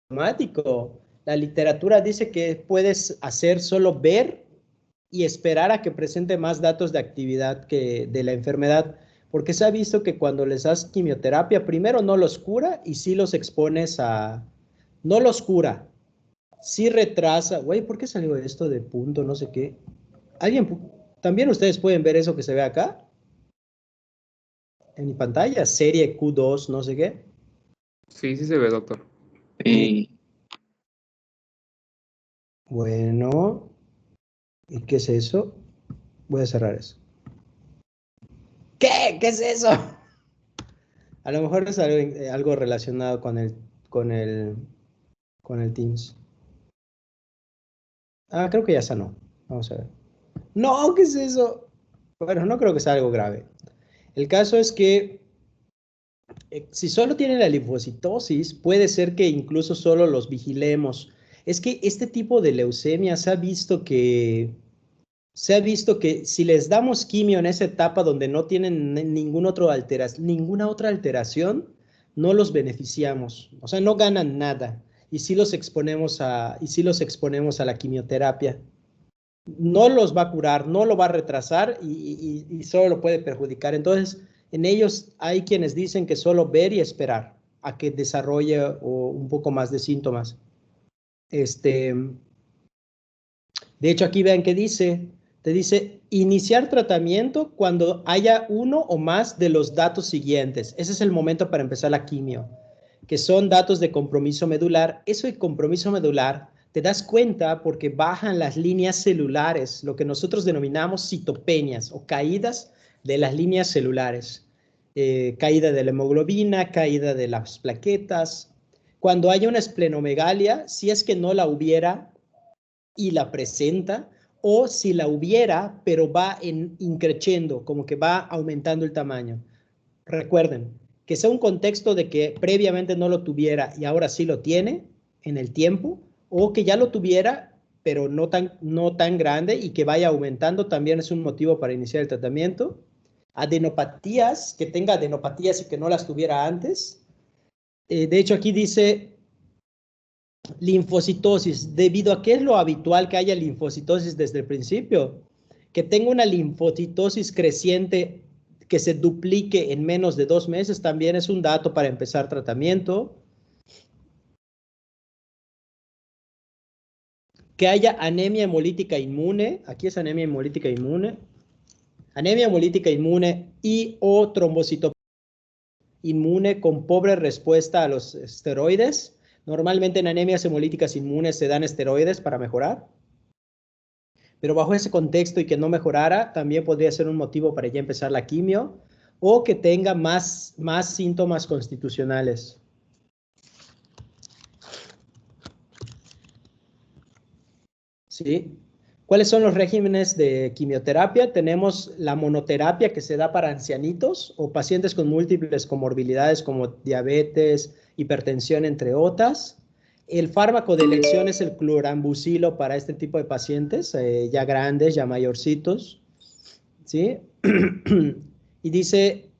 automático. La literatura dice que puedes hacer solo ver y esperar a que presente más datos de actividad que de la enfermedad, porque se ha visto que cuando les das quimioterapia, primero no los cura y sí los expones a... No los cura, sí retrasa. Güey, ¿por qué salió esto de punto? No sé qué. ¿Alguien? ¿También ustedes pueden ver eso que se ve acá? En mi pantalla, serie Q2, no sé qué. Sí, sí se ve, doctor. Y Bueno, ¿y qué es eso? Voy a cerrar eso. ¿Qué? ¿Qué es eso? A lo mejor es algo relacionado con el, con el Teams. Ah, creo que ya sanó. Vamos a ver. No, ¿qué es eso? Bueno, no creo que sea algo grave. El caso es que si solo tienen la linfocitosis, puede ser que incluso solo los vigilemos. Es que este tipo de leucemia se ha visto que si les damos quimio en esa etapa donde no tienen ninguna otra alteración, no los beneficiamos. O sea, no ganan nada. Y si los exponemos a la quimioterapia. No los va a curar, no lo va a retrasar y solo lo puede perjudicar. Entonces, en ellos hay quienes dicen que solo ver y esperar a que desarrolle un poco más de síntomas. De hecho, aquí vean que te dice iniciar tratamiento cuando haya uno o más de los datos siguientes. Ese es el momento para empezar la quimio, que son datos de compromiso medular. Eso de compromiso medular te das cuenta porque bajan las líneas celulares, lo que nosotros denominamos citopenias o caídas de las líneas celulares. Caída de la hemoglobina, caída de las plaquetas. Cuando haya una esplenomegalia, si es que no la hubiera, y la presenta, o si la hubiera, pero va increciendo, como que va aumentando el tamaño. Recuerden, que sea un contexto de que previamente no lo tuviera y ahora sí lo tiene en el tiempo, o que ya lo tuviera, pero no tan grande y que vaya aumentando, también es un motivo para iniciar el tratamiento. Adenopatías, que tenga adenopatías y que no las tuviera antes. De hecho, aquí dice linfocitosis, debido a que es lo habitual que haya linfocitosis desde el principio, que tenga una linfocitosis creciente que se duplique en menos de 2 meses también es un dato para empezar tratamiento. Que haya anemia hemolítica inmune, aquí es anemia hemolítica inmune y o trombocitopenia inmune con pobre respuesta a los esteroides. Normalmente en anemias hemolíticas inmunes se dan esteroides para mejorar. Pero bajo ese contexto y que no mejorara, también podría ser un motivo para ya empezar la quimio o que tenga más síntomas constitucionales. ¿Sí? ¿Cuáles son los regímenes de quimioterapia? Tenemos la monoterapia que se da para ancianitos o pacientes con múltiples comorbilidades como diabetes, hipertensión, entre otras. El fármaco de elección es el clorambucilo para este tipo de pacientes, ya grandes, ya mayorcitos. ¿Sí? Y dice,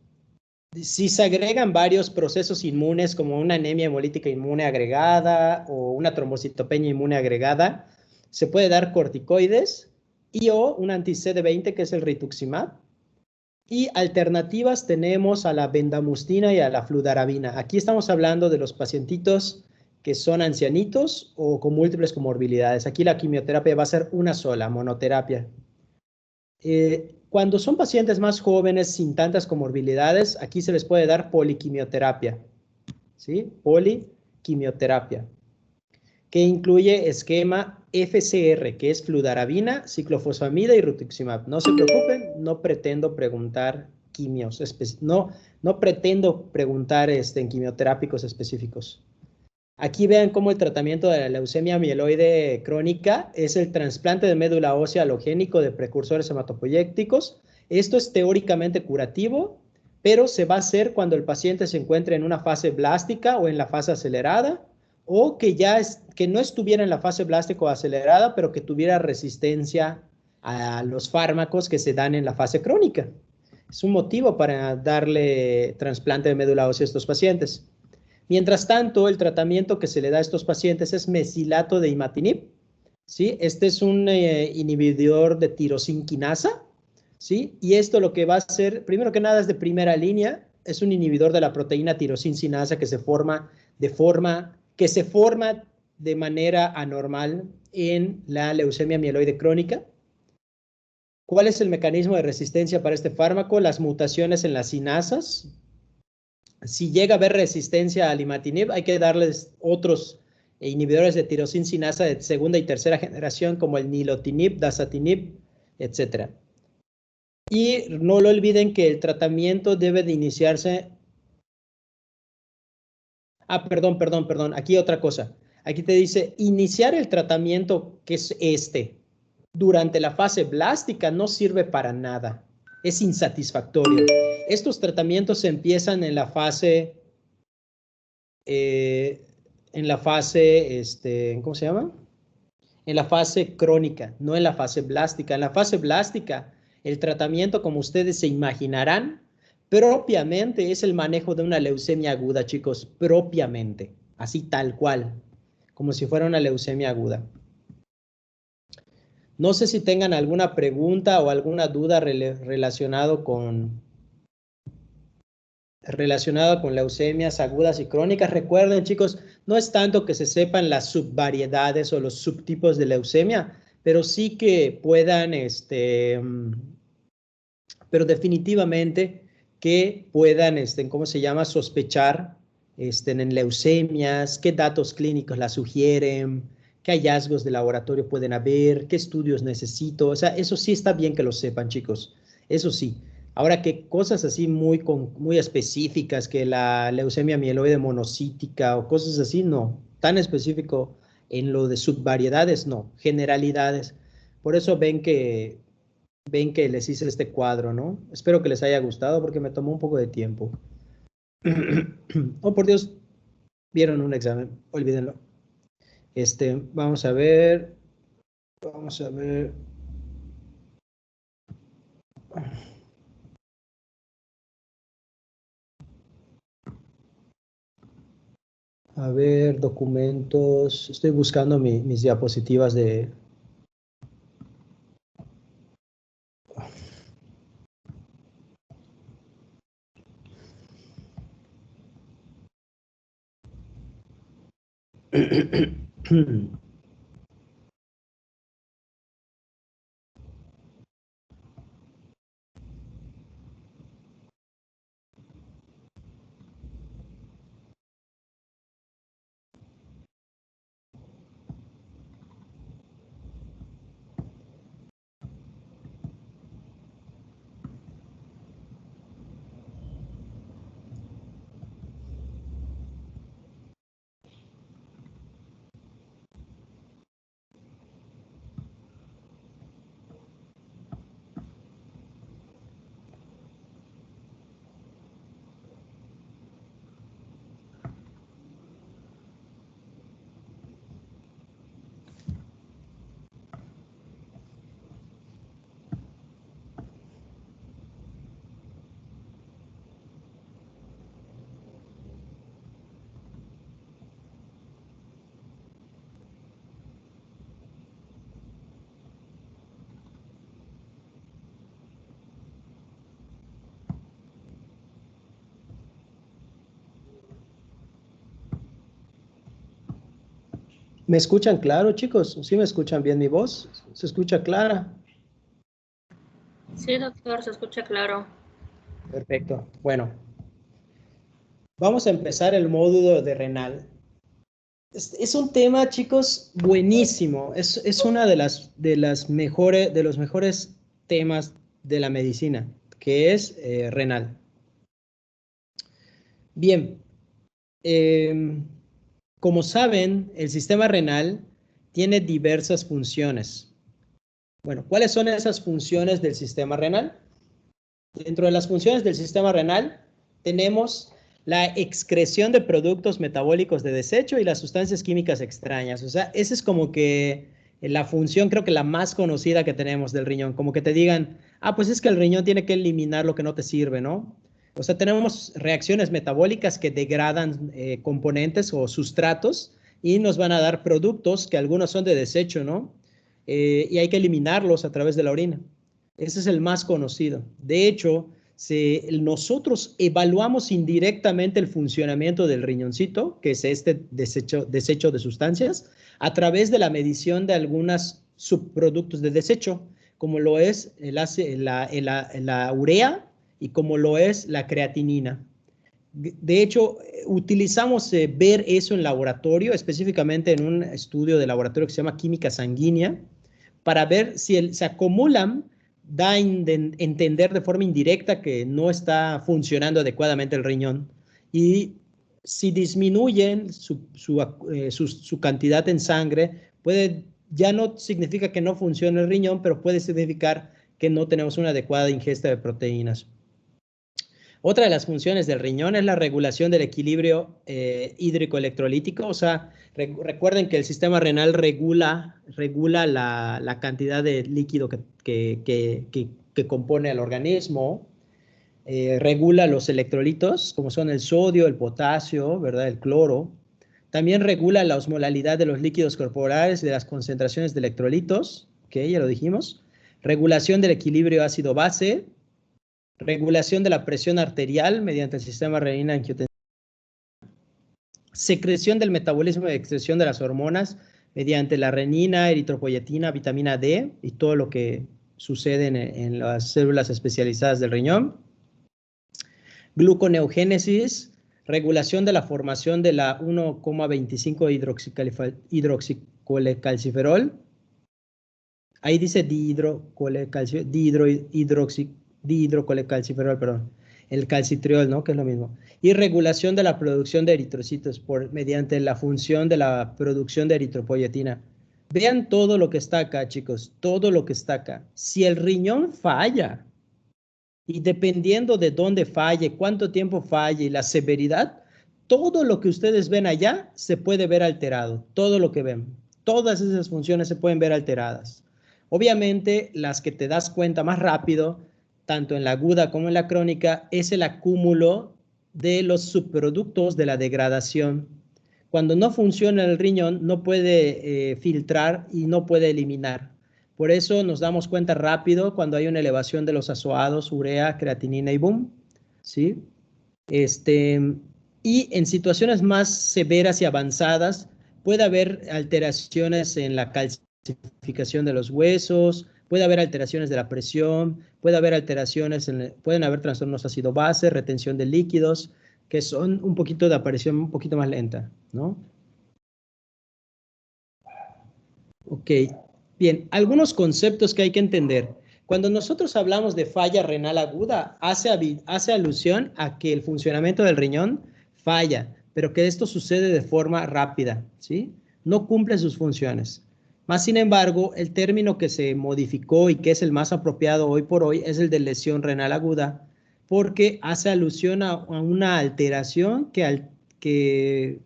si se agregan varios procesos inmunes como una anemia hemolítica inmune agregada o una trombocitopenia inmune agregada, se puede dar corticoides y o un anti-CD20 que es el rituximab. Y alternativas tenemos a la bendamustina y a la fludarabina. Aquí estamos hablando de los pacientitos que son ancianitos o con múltiples comorbilidades. Aquí la quimioterapia va a ser una sola, monoterapia. Cuando son pacientes más jóvenes sin tantas comorbilidades, aquí se les puede dar poliquimioterapia, ¿sí? Poliquimioterapia, que incluye esquema FCR, que es fludarabina, ciclofosfamida y rituximab. No se preocupen, no pretendo preguntar quimios, no pretendo preguntar en quimioterápicos específicos. Aquí vean cómo el tratamiento de la leucemia mieloide crónica es el trasplante de médula ósea halogénico de precursores hematopoyéticos. Esto es teóricamente curativo, pero se va a hacer cuando el paciente se encuentre en una fase blástica o en la fase acelerada, o que que no estuviera en la fase blástica o acelerada, pero que tuviera resistencia a los fármacos que se dan en la fase crónica. Es un motivo para darle trasplante de médula ósea a estos pacientes. Mientras tanto, el tratamiento que se le da a estos pacientes es mesilato de imatinib, ¿sí? Este es un inhibidor de tirosinquinasa, ¿sí? Y esto lo que va a hacer, primero que nada, es de primera línea, es un inhibidor de la proteína tirosinquinasa que se forma de manera anormal en la leucemia mieloide crónica. ¿Cuál es el mecanismo de resistencia para este fármaco? Las mutaciones en las sinasas. Si llega a haber resistencia al imatinib, hay que darles otros inhibidores de tirosinquinasa de segunda y tercera generación, como el nilotinib, dasatinib, etc. Y no lo olviden que el tratamiento debe de iniciarse. Perdón. Aquí otra cosa. Aquí te dice, iniciar el tratamiento, que es durante la fase blástica no sirve para nada. Es insatisfactorio. Estos tratamientos se empiezan en la fase, ¿cómo se llama? En la fase crónica, no en la fase blástica. En la fase blástica, el tratamiento, como ustedes se imaginarán, propiamente es el manejo de una leucemia aguda, chicos, propiamente, así tal cual, como si fuera una leucemia aguda. No sé si tengan alguna pregunta o alguna duda relacionado con leucemias agudas y crónicas. Recuerden, chicos, no es tanto que se sepan las subvariedades o los subtipos de leucemia, pero sí que puedan, pero definitivamente que puedan, ¿cómo se llama?, sospechar en leucemias, qué datos clínicos la sugieren, qué hallazgos de laboratorio pueden haber, qué estudios necesito. O sea, eso sí está bien que lo sepan, chicos. Eso sí. Ahora, que cosas así muy específicas, que la leucemia mieloide monocítica o cosas así, no. Tan específico en lo de subvariedades, no. Generalidades. Por eso ven que les hice este cuadro, ¿no? Espero que les haya gustado porque me tomó un poco de tiempo. Oh, por Dios, vieron un examen, olvídenlo. Vamos a ver. Vamos a ver. A ver, documentos. Estoy buscando mis diapositivas de... ¿Me escuchan claro, chicos? ¿Sí me escuchan bien mi voz? ¿Se escucha clara? Sí, doctor, se escucha claro. Perfecto. Bueno, vamos a empezar el módulo de renal. Es un tema, chicos, buenísimo. Es una de los mejores temas de la medicina, que es renal. Bien, como saben, el sistema renal tiene diversas funciones. Bueno, ¿cuáles son esas funciones del sistema renal? Dentro de las funciones del sistema renal tenemos la excreción de productos metabólicos de desecho y las sustancias químicas extrañas. O sea, esa es como que la función, creo que la más conocida que tenemos del riñón. Como que te digan, pues es que el riñón tiene que eliminar lo que no te sirve, ¿no? O sea, tenemos reacciones metabólicas que degradan componentes o sustratos y nos van a dar productos que algunos son de desecho, ¿no? Y hay que eliminarlos a través de la orina. Ese es el más conocido. De hecho, nosotros evaluamos indirectamente el funcionamiento del riñoncito, que es este desecho de sustancias, a través de la medición de algunos subproductos de desecho, como lo es la urea y como lo es la creatinina. De hecho, utilizamos ver eso en laboratorio, específicamente en un estudio de laboratorio que se llama química sanguínea, para ver si se acumulan, da a entender de forma indirecta que no está funcionando adecuadamente el riñón. Y si disminuyen su cantidad en sangre, ya no significa que no funcione el riñón, pero puede significar que no tenemos una adecuada ingesta de proteínas. Otra de las funciones del riñón es la regulación del equilibrio hídrico-electrolítico. O sea, recuerden que el sistema renal regula la cantidad de líquido que compone el organismo, regula los electrolitos, como son el sodio, el potasio, ¿verdad? El cloro. También regula la osmolalidad de los líquidos corporales y de las concentraciones de electrolitos, que ya lo dijimos. Regulación del equilibrio ácido-base. Regulación de la presión arterial mediante el sistema renina-angiotensina. Secreción del metabolismo y excreción de las hormonas mediante la renina, eritropoyetina, vitamina D y todo lo que sucede en las células especializadas del riñón. Gluconeogénesis, regulación de la formación de la 1,25 hidroxicolecalciferol. Ahí dice dihidrocolecalciferol, perdón, el calcitriol, ¿no? Que es lo mismo. Y regulación de la producción de eritrocitos mediante la función de la producción de eritropoyetina. Vean todo lo que está acá, chicos, todo lo que está acá. Si el riñón falla, y dependiendo de dónde falle, cuánto tiempo falle y la severidad, todo lo que ustedes ven allá se puede ver alterado, todo lo que ven. Todas esas funciones se pueden ver alteradas. Obviamente, las que te das cuenta más rápido, tanto en la aguda como en la crónica, es el acúmulo de los subproductos de la degradación. Cuando no funciona el riñón, no puede filtrar y no puede eliminar. Por eso nos damos cuenta rápido cuando hay una elevación de los azoados, urea, creatinina y boom, ¿sí? Y en situaciones más severas y avanzadas, puede haber alteraciones en la calcificación de los huesos, puede haber alteraciones de la presión, puede haber alteraciones, pueden haber trastornos ácido-base, retención de líquidos, que son un poquito de aparición un poquito más lenta, ¿no? Ok, bien, algunos conceptos que hay que entender. Cuando nosotros hablamos de falla renal aguda, hace alusión a que el funcionamiento del riñón falla, pero que esto sucede de forma rápida, ¿sí? No cumple sus funciones. Más sin embargo, el término que se modificó y que es el más apropiado hoy por hoy es el de lesión renal aguda, porque hace alusión a una alteración que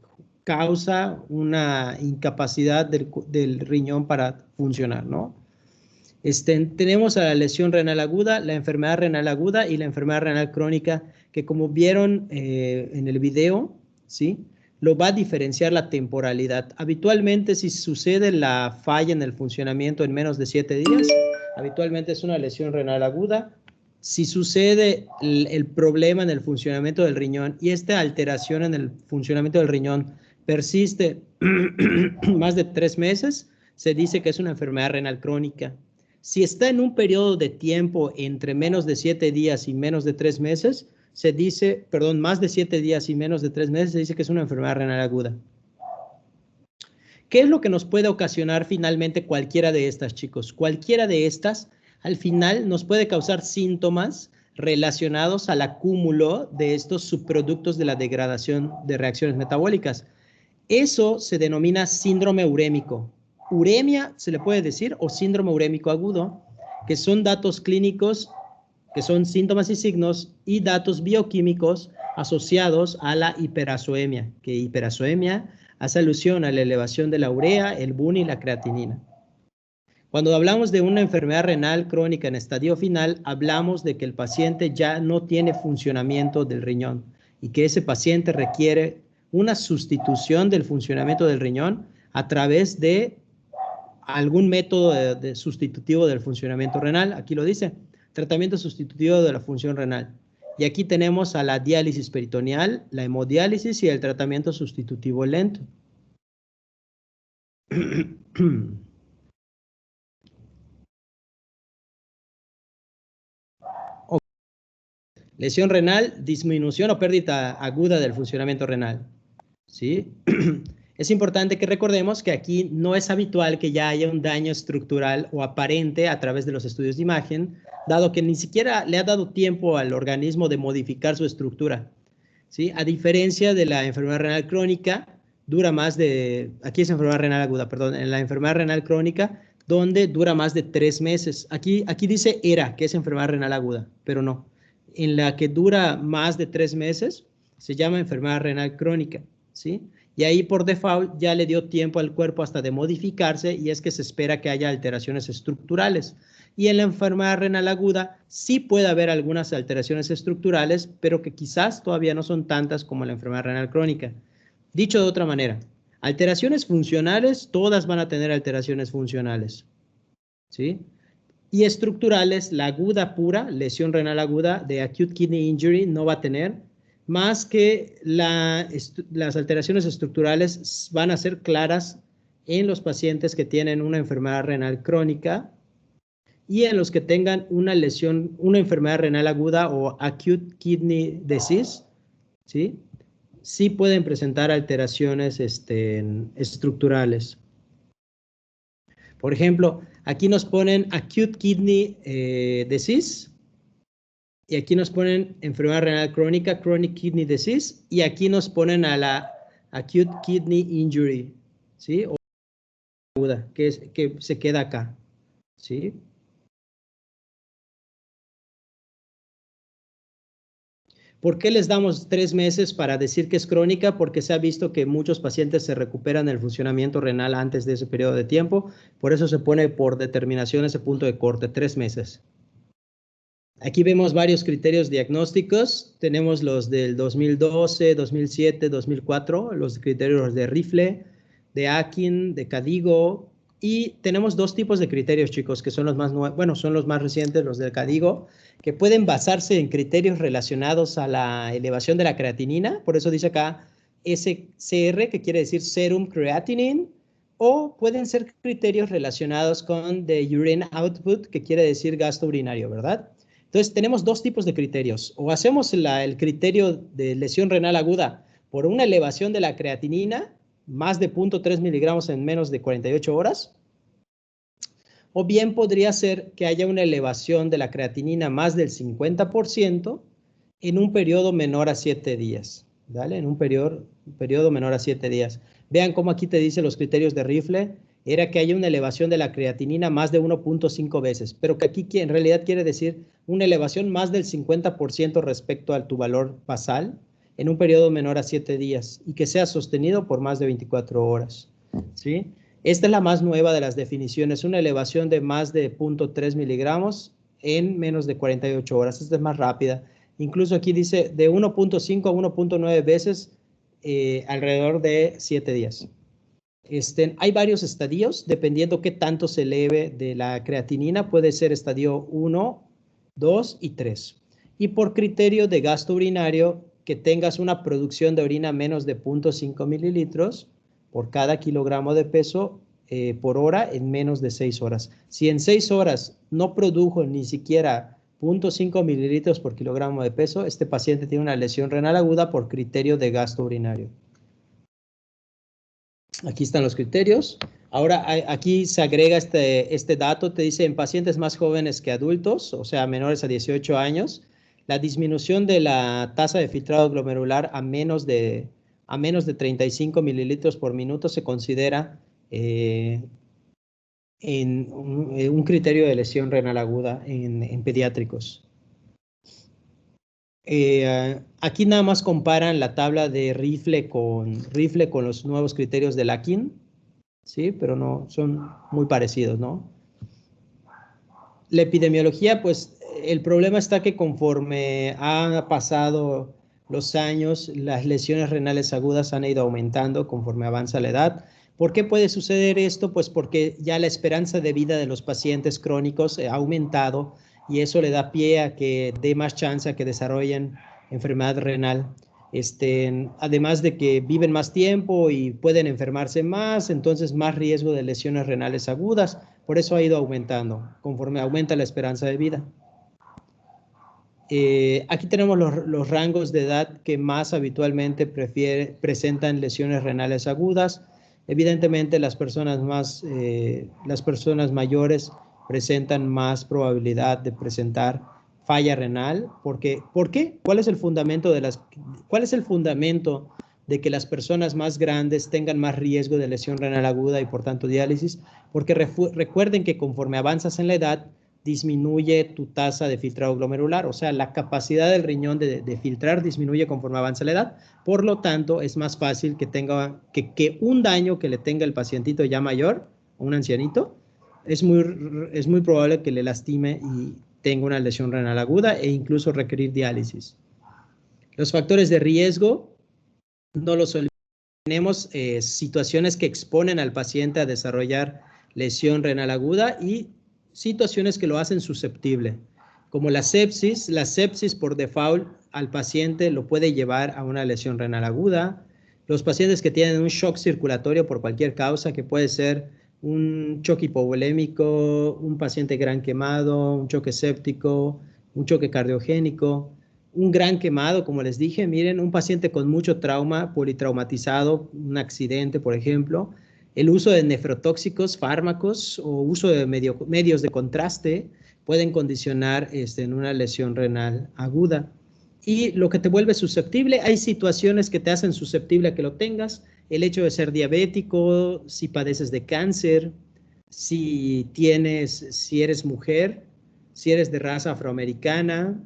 causa una incapacidad del riñón para funcionar, ¿no? Tenemos a la lesión renal aguda, la enfermedad renal aguda y la enfermedad renal crónica, que como vieron en el video, ¿sí? Lo va a diferenciar la temporalidad. Habitualmente, si sucede la falla en el funcionamiento en menos de 7 días, habitualmente es una lesión renal aguda. Si sucede el problema en el funcionamiento del riñón y esta alteración en el funcionamiento del riñón persiste más de 3 meses, se dice que es una enfermedad renal crónica. Si está en un periodo de tiempo entre menos de 7 días y menos de 3 meses, se dice, perdón, más de 7 días y menos de 3 meses, se dice que es una enfermedad renal aguda. ¿Qué es lo que nos puede ocasionar finalmente cualquiera de estas, chicos? Cualquiera de estas, al final, nos puede causar síntomas relacionados al acúmulo de estos subproductos de la degradación de reacciones metabólicas. Eso se denomina síndrome urémico. Uremia se le puede decir, o síndrome urémico agudo, que son datos clínicos, que son síntomas y signos, y datos bioquímicos asociados a la hiperazoemia, que hiperazoemia hace alusión a la elevación de la urea, el BUN y la creatinina. Cuando hablamos de una enfermedad renal crónica en estadio final, hablamos de que el paciente ya no tiene funcionamiento del riñón y que ese paciente requiere una sustitución del funcionamiento del riñón a través de algún método de sustitutivo del funcionamiento renal. Aquí lo dice, tratamiento sustitutivo de la función renal. Y aquí tenemos a la diálisis peritoneal, la hemodiálisis y el tratamiento sustitutivo lento. Lesión renal, disminución o pérdida aguda del funcionamiento renal. ¿Sí? Es importante que recordemos que aquí no es habitual que ya haya un daño estructural o aparente a través de los estudios de imagen, dado que ni siquiera le ha dado tiempo al organismo de modificar su estructura. ¿Sí? A diferencia de la enfermedad renal crónica, dura más de, aquí es enfermedad renal aguda, perdón, en la enfermedad renal crónica, donde dura más de 3 meses. Aquí dice ERA, que es enfermedad renal aguda, pero no. En la que dura más de 3 meses, se llama enfermedad renal crónica, ¿sí? Y ahí por default ya le dio tiempo al cuerpo hasta de modificarse y es que se espera que haya alteraciones estructurales. Y en la enfermedad renal aguda sí puede haber algunas alteraciones estructurales, pero que quizás todavía no son tantas como la enfermedad renal crónica. Dicho de otra manera, alteraciones funcionales, todas van a tener alteraciones funcionales, ¿sí? Y estructurales, la aguda pura, lesión renal aguda de acute kidney injury no va a tener, más que las alteraciones estructurales van a ser claras en los pacientes que tienen una enfermedad renal crónica y en los que tengan una lesión, una enfermedad renal aguda o acute kidney disease, ¿sí? Sí pueden presentar alteraciones estructurales. Por ejemplo, aquí nos ponen acute kidney disease y aquí nos ponen enfermedad renal crónica, chronic kidney disease, y aquí nos ponen a la acute kidney injury, ¿sí? O aguda, que se queda acá, ¿sí? ¿Por qué les damos 3 meses para decir que es crónica? Porque se ha visto que muchos pacientes se recuperan el funcionamiento renal antes de ese periodo de tiempo. Por eso se pone por determinación ese punto de corte, 3 meses. Aquí vemos varios criterios diagnósticos. Tenemos los del 2012, 2007, 2004, los criterios de Rifle, de Akin, de Cadigo. Y tenemos 2 tipos de criterios, chicos, que son los más nuevos, bueno, son los más recientes, los del Cadigo, que pueden basarse en criterios relacionados a la elevación de la creatinina. Por eso dice acá SCR, que quiere decir Serum Creatinine, o pueden ser criterios relacionados con the urine output, que quiere decir gasto urinario, ¿verdad? Entonces, tenemos 2 tipos de criterios. O hacemos el criterio de lesión renal aguda por una elevación de la creatinina, más de 0.3 miligramos en menos de 48 horas. O bien podría ser que haya una elevación de la creatinina más del 50% en un periodo menor a 7 días. ¿Vale? En un periodo menor a 7 días. Vean cómo aquí te dice los criterios de Rifle. Era que haya una elevación de la creatinina más de 1.5 veces, pero que aquí en realidad quiere decir una elevación más del 50% respecto a tu valor basal en un periodo menor a 7 días y que sea sostenido por más de 24 horas. ¿Sí? Esta es la más nueva de las definiciones, una elevación de más de 0.3 miligramos en menos de 48 horas. Esta es más rápida. Incluso aquí dice de 1.5 a 1.9 veces alrededor de 7 días. Hay varios estadios, dependiendo qué tanto se eleve de la creatinina, puede ser estadio 1, 2 y 3. Y por criterio de gasto urinario, que tengas una producción de orina menos de 0.5 mililitros por cada kilogramo de peso por hora en menos de 6 horas. Si en 6 horas no produjo ni siquiera 0.5 mililitros por kilogramo de peso, este paciente tiene una lesión renal aguda por criterio de gasto urinario. Aquí están los criterios. Ahora aquí se agrega este dato, te dice en pacientes más jóvenes que adultos, o sea, menores a 18 años, la disminución de la tasa de filtrado glomerular a menos de 35 mililitros por minuto se considera en un criterio de lesión renal aguda en pediátricos. Aquí nada más comparan la tabla de Rifle con los nuevos criterios de Lakin, ¿sí? Pero no, son muy parecidos, ¿no? La epidemiología, pues el problema está que conforme han pasado los años, las lesiones renales agudas han ido aumentando conforme avanza la edad. ¿Por qué puede suceder esto? Pues porque ya la esperanza de vida de los pacientes crónicos ha aumentado y eso le da pie a que dé más chance a que desarrollen enfermedad renal. Además de que viven más tiempo y pueden enfermarse más, entonces más riesgo de lesiones renales agudas. Por eso ha ido aumentando, conforme aumenta la esperanza de vida. Aquí tenemos los rangos de edad que más habitualmente presentan lesiones renales agudas. Evidentemente las personas mayores presentan más probabilidad de presentar falla renal. ¿Por qué? ¿Cuál es el fundamento de que las personas más grandes tengan más riesgo de lesión renal aguda y por tanto diálisis? Porque recuerden que conforme avanzas en la edad, disminuye tu tasa de filtrado glomerular, o sea, la capacidad del riñón de filtrar disminuye conforme avanza la edad, por lo tanto, es más fácil que un daño que le tenga el pacientito ya mayor, un ancianito, es muy probable que le lastime y tenga una lesión renal aguda e incluso requerir diálisis. Los factores de riesgo, no los olvidemos, tenemos situaciones que exponen al paciente a desarrollar lesión renal aguda y situaciones que lo hacen susceptible, como la sepsis. La sepsis por default al paciente lo puede llevar a una lesión renal aguda. Los pacientes que tienen un shock circulatorio por cualquier causa, que puede ser un choque hipovolémico, un paciente gran quemado, un choque séptico, un choque cardiogénico, un gran quemado, como les dije, miren, un paciente con mucho trauma, politraumatizado, un accidente, por ejemplo, el uso de nefrotóxicos, fármacos o uso de medios de contraste pueden condicionar en una lesión renal aguda. Y lo que te vuelve susceptible, hay situaciones que te hacen susceptible a que lo tengas, el hecho de ser diabético, si padeces de cáncer, si eres mujer, si eres de raza afroamericana,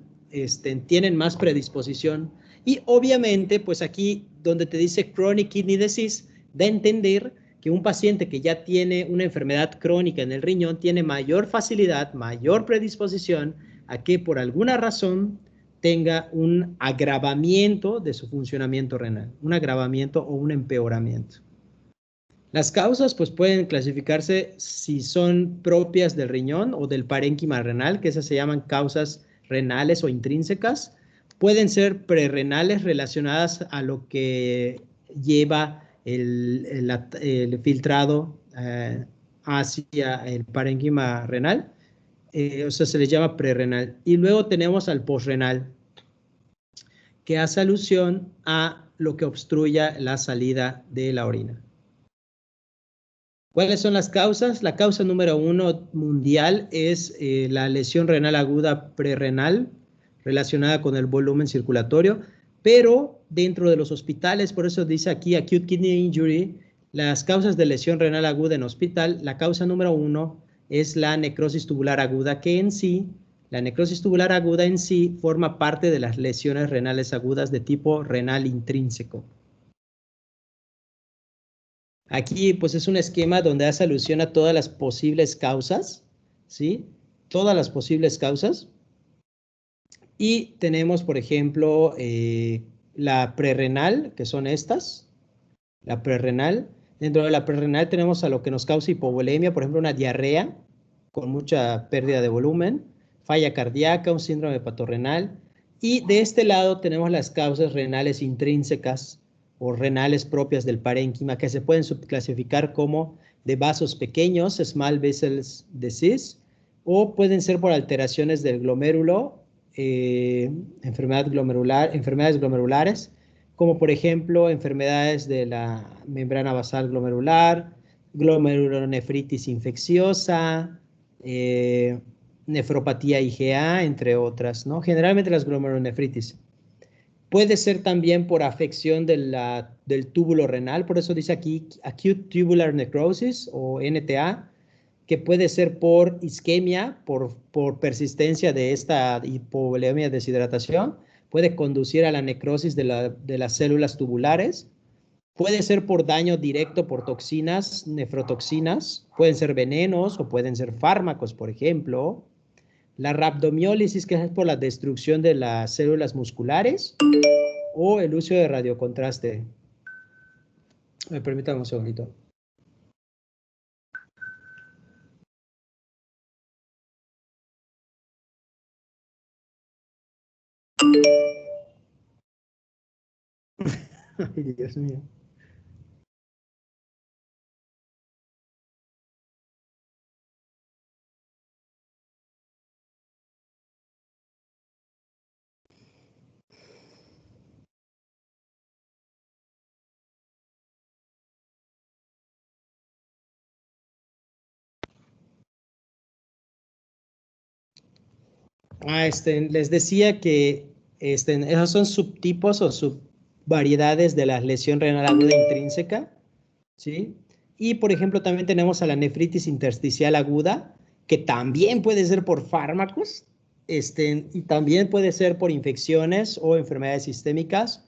tienen más predisposición. Y obviamente, pues aquí donde te dice chronic kidney disease, da a entender que un paciente que ya tiene una enfermedad crónica en el riñón tiene mayor facilidad, mayor predisposición a que por alguna razón tenga un agravamiento de su funcionamiento renal, un agravamiento o un empeoramiento. Las causas pues pueden clasificarse si son propias del riñón o del parénquima renal, que esas se llaman causas renales o intrínsecas. Pueden ser prerrenales relacionadas a lo que lleva el filtrado hacia el parénquima renal, o sea, se les llama prerrenal. Y luego tenemos al posrenal, que hace alusión a lo que obstruya la salida de la orina. ¿Cuáles son las causas? La causa número 1 mundial es la lesión renal aguda prerrenal relacionada con el volumen circulatorio, pero dentro de los hospitales, por eso dice aquí acute kidney injury, las causas de lesión renal aguda en hospital, la causa número 1 es la necrosis tubular aguda, que en sí, la necrosis tubular aguda en sí forma parte de las lesiones renales agudas de tipo renal intrínseco. Aquí pues es un esquema donde hace alusión a todas las posibles causas, ¿sí? Todas las posibles causas. Y tenemos, por ejemplo, la prerrenal, que son estas. La prerrenal. Dentro de la prerrenal tenemos a lo que nos causa hipovolemia, por ejemplo, una diarrea con mucha pérdida de volumen, falla cardíaca, un síndrome hepatorenal. Y de este lado tenemos las causas renales intrínsecas, o renales propias del parénquima, que se pueden subclasificar como de vasos pequeños, small vessels disease, o pueden ser por alteraciones del glomérulo, enfermedades glomerulares, como por ejemplo enfermedades de la membrana basal glomerular, glomerulonefritis infecciosa, nefropatía IgA, entre otras, ¿no? Generalmente las glomerulonefritis. Puede ser también por afección del túbulo renal, por eso dice aquí acute tubular necrosis o NTA, que puede ser por isquemia, por persistencia de esta hipovolemia deshidratación, puede conducir a la necrosis de las células tubulares, puede ser por daño directo por toxinas, nefrotoxinas, pueden ser venenos o pueden ser fármacos, por ejemplo, La rhabdomiólisis, que es por la destrucción de las células musculares, o el uso de radiocontraste. Me permítanme un segundito. Ay, Dios mío. Les decía que esos son subtipos o subvariedades de la lesión renal aguda intrínseca, ¿sí? Y, por ejemplo, también tenemos a la nefritis intersticial aguda, que también puede ser por fármacos, y también puede ser por infecciones o enfermedades sistémicas,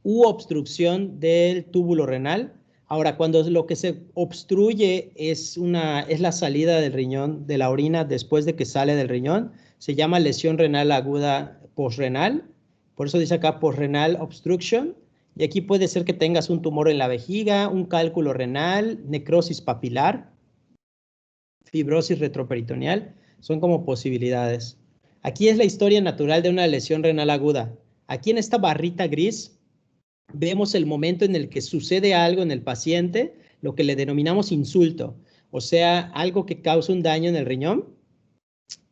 u obstrucción del túbulo renal. Ahora, cuando lo que se obstruye es la salida del riñón, de la orina después de que sale del riñón, se llama lesión renal aguda postrenal. Por eso dice acá postrenal obstruction. Y aquí puede ser que tengas un tumor en la vejiga, un cálculo renal, necrosis papilar, fibrosis retroperitoneal. Son como posibilidades. Aquí es la historia natural de una lesión renal aguda. Aquí en esta barrita gris vemos el momento en el que sucede algo en el paciente, lo que le denominamos insulto, o sea, algo que causa un daño en el riñón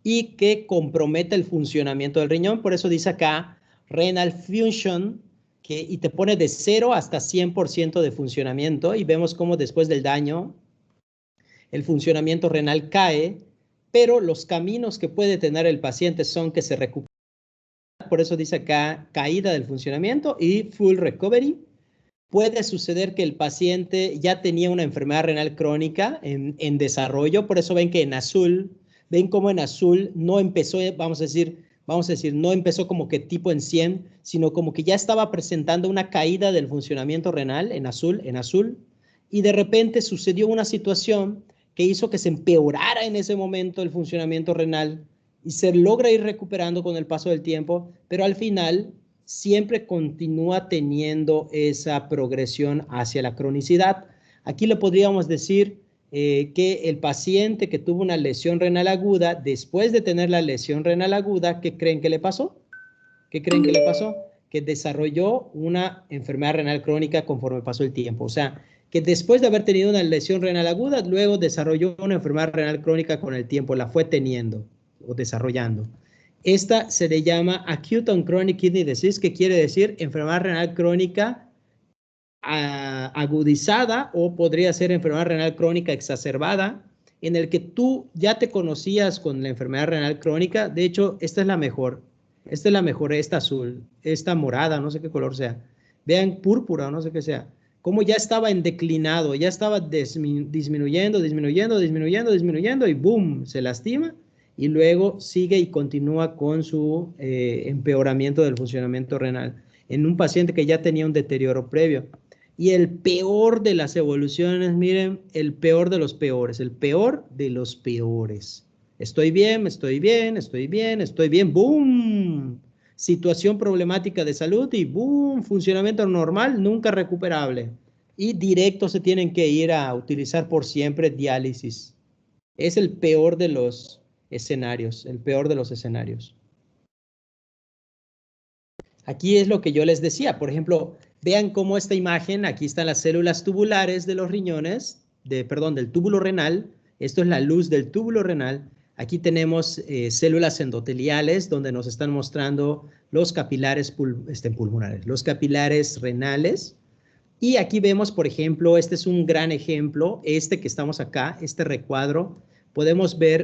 y que compromete el funcionamiento del riñón. Por eso dice acá renal function, y te pone de 0 hasta 100% de funcionamiento, y vemos cómo después del daño el funcionamiento renal cae, pero los caminos que puede tener el paciente son que se recupera. Por eso dice acá caída del funcionamiento y full recovery. Puede suceder que el paciente ya tenía una enfermedad renal crónica en desarrollo, por eso ven que en azul, ven como en azul no empezó, vamos a decir, no empezó como que tipo en 100, sino como que ya estaba presentando una caída del funcionamiento renal en azul, y de repente sucedió una situación que hizo que se empeorara en ese momento el funcionamiento renal y se logra ir recuperando con el paso del tiempo, pero al final siempre continúa teniendo esa progresión hacia la cronicidad. Aquí le podríamos decir que el paciente que tuvo una lesión renal aguda, después de tener la lesión renal aguda, ¿qué creen que le pasó? ¿Qué creen que le pasó? Que desarrolló una enfermedad renal crónica conforme pasó el tiempo. O sea, que después de haber tenido una lesión renal aguda, luego desarrolló una enfermedad renal crónica con el tiempo, la fue teniendo o desarrollando. Esta se le llama Acute on Chronic Kidney Disease, que quiere decir enfermedad renal crónica agudizada, o podría ser enfermedad renal crónica exacerbada, en el que tú ya te conocías con la enfermedad renal crónica. De hecho, esta es la mejor. Esta es la mejor, esta azul, esta morada, no sé qué color sea. Vean, púrpura, no sé qué sea. Como ya estaba en declinado, ya estaba disminuyendo, y boom, se lastima, y luego sigue y continúa con su empeoramiento del funcionamiento renal en un paciente que ya tenía un deterioro previo. Y el peor de las evoluciones, miren, el peor de los peores, el peor de los peores. Estoy bien, ¡boom! Situación problemática de salud y ¡boom! Funcionamiento normal, nunca recuperable. Y directo se tienen que ir a utilizar por siempre diálisis. Es el peor de los escenarios, el peor de los escenarios. Aquí es lo que yo les decía, por ejemplo, vean cómo esta imagen, aquí están las células tubulares de los riñones, del túbulo renal. Esto es la luz del túbulo renal. Aquí tenemos células endoteliales donde nos están mostrando los capilares pulmonares, los capilares renales. Y aquí vemos, por ejemplo, este es un gran ejemplo, que estamos acá, este recuadro. Podemos ver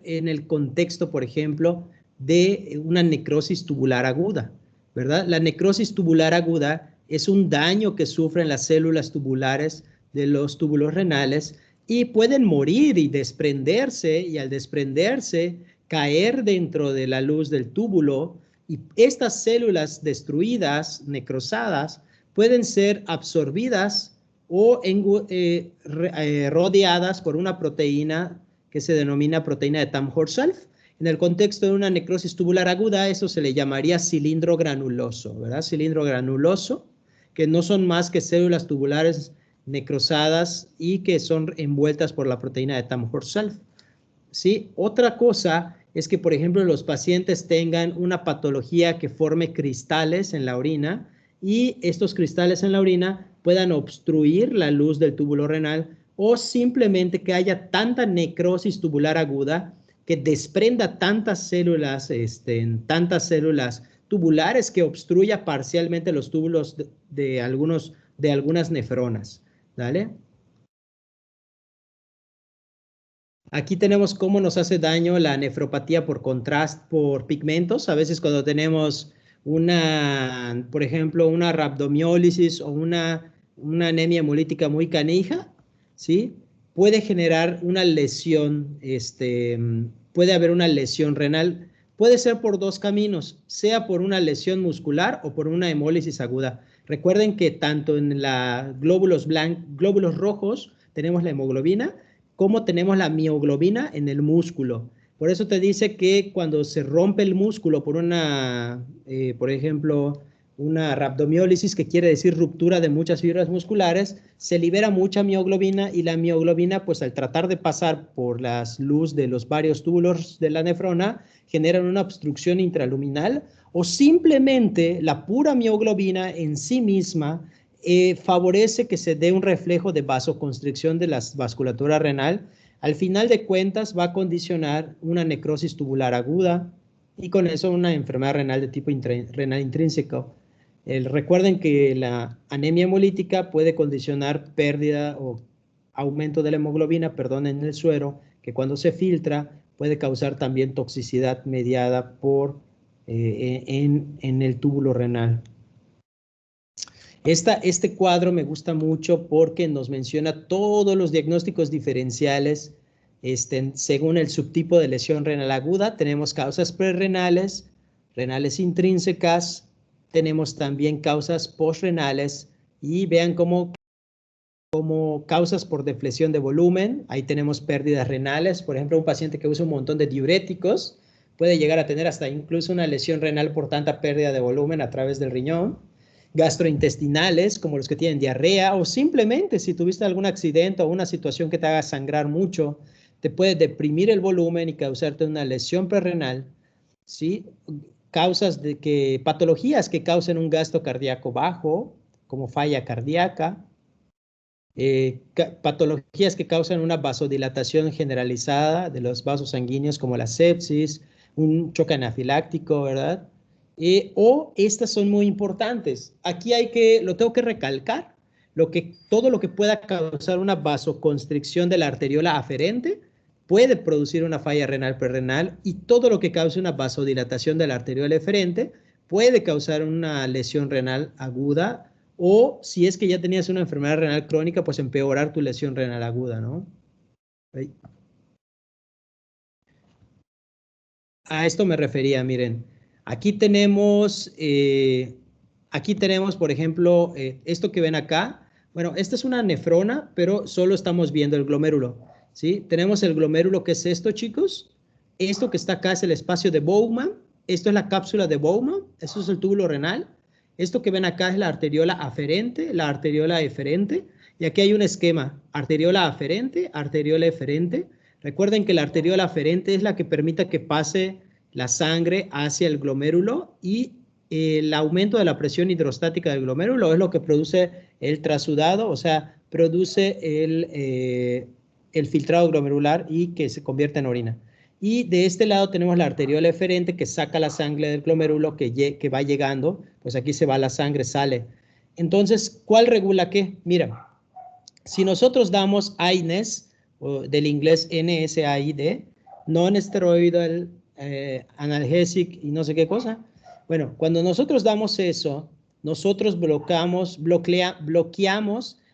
en el contexto, por ejemplo, de una necrosis tubular aguda, ¿verdad? La necrosis tubular aguda es un daño que sufren las células tubulares de los túbulos renales y pueden morir y desprenderse, y al desprenderse caer dentro de la luz del túbulo, y estas células destruidas, necrosadas, pueden ser absorbidas o rodeadas por una proteína que se denomina proteína de Tamm-Horself. En el contexto de una necrosis tubular aguda, eso se le llamaría cilindro granuloso, ¿verdad? Cilindro granuloso, que no son más que células tubulares necrosadas y que son envueltas por la proteína de Tamm-Horself, ¿sí? Otra cosa es que, por ejemplo, los pacientes tengan una patología que forme cristales en la orina y estos cristales en la orina puedan obstruir la luz del túbulo renal, o simplemente que haya tanta necrosis tubular aguda que desprenda tantas células tubulares que obstruya parcialmente los túbulos de algunas nefronas, ¿vale? Aquí tenemos cómo nos hace daño la nefropatía por contraste, por pigmentos. A veces cuando tenemos por ejemplo, una rhabdomiólisis o una anemia hemolítica muy canija, ¿sí? Puede generar una lesión, puede haber una lesión renal. Puede ser por dos caminos, sea por una lesión muscular o por una hemólisis aguda. Recuerden que tanto en la glóbulos rojos tenemos la hemoglobina, como tenemos la mioglobina en el músculo. Por eso te dice que cuando se rompe el músculo por por ejemplo, una rhabdomiólisis, que quiere decir ruptura de muchas fibras musculares, se libera mucha mioglobina, y la mioglobina, pues al tratar de pasar por la luz de los varios túbulos de la nefrona, generan una obstrucción intraluminal, o simplemente la pura mioglobina en sí misma favorece que se dé un reflejo de vasoconstricción de la vasculatura renal. Al final de cuentas va a condicionar una necrosis tubular aguda y con eso una enfermedad renal de tipo renal intrínseco. Recuerden que la anemia hemolítica puede condicionar pérdida o aumento de la hemoglobina, en el suero, que cuando se filtra puede causar también toxicidad mediada en el túbulo renal. Este cuadro me gusta mucho porque nos menciona todos los diagnósticos diferenciales según el subtipo de lesión renal aguda. Tenemos causas prerrenales, renales intrínsecas, tenemos también causas postrenales, y vean como causas por deflexión de volumen. Ahí tenemos pérdidas renales. Por ejemplo, un paciente que usa un montón de diuréticos puede llegar a tener hasta incluso una lesión renal por tanta pérdida de volumen a través del riñón. Gastrointestinales, como los que tienen diarrea, o simplemente si tuviste algún accidente o una situación que te haga sangrar mucho, te puede deprimir el volumen y causarte una lesión prerrenal, ¿sí? Patologías que causen un gasto cardíaco bajo, como falla cardíaca, patologías que causan una vasodilatación generalizada de los vasos sanguíneos, como la sepsis, un choque anafiláctico, ¿verdad? O estas son muy importantes. Aquí lo tengo que recalcar, todo lo que pueda causar una vasoconstricción de la arteriola aferente puede producir una falla renal prerrenal, y todo lo que cause una vasodilatación de la arteriola eferente puede causar una lesión renal aguda, o si es que ya tenías una enfermedad renal crónica, pues empeorar tu lesión renal aguda, ¿no? Ahí. A esto me refería, miren. Aquí tenemos, por ejemplo, esto que ven acá. Bueno, esta es una nefrona, pero solo estamos viendo el glomérulo, ¿sí? Tenemos el glomérulo, que es esto, chicos. Esto que está acá es el espacio de Bowman. Esto es la cápsula de Bowman. Esto es el túbulo renal. Esto que ven acá es la arteriola aferente, la arteriola eferente. Y aquí hay un esquema: arteriola aferente, arteriola eferente. Recuerden que la arteriola aferente es la que permite que pase la sangre hacia el glomérulo, y el aumento de la presión hidrostática del glomérulo es lo que produce el trasudado, o sea, produce el filtrado glomerular y que se convierte en orina. Y de este lado tenemos la arteriola eferente, que saca la sangre del glomérulo que va llegando, pues aquí se va la sangre, sale. Entonces, ¿cuál regula qué? Mira, si nosotros damos AINES, del inglés NSAID, non-steroidal analgesic y no sé qué cosa. Bueno, cuando nosotros damos eso, nosotros bloqueamos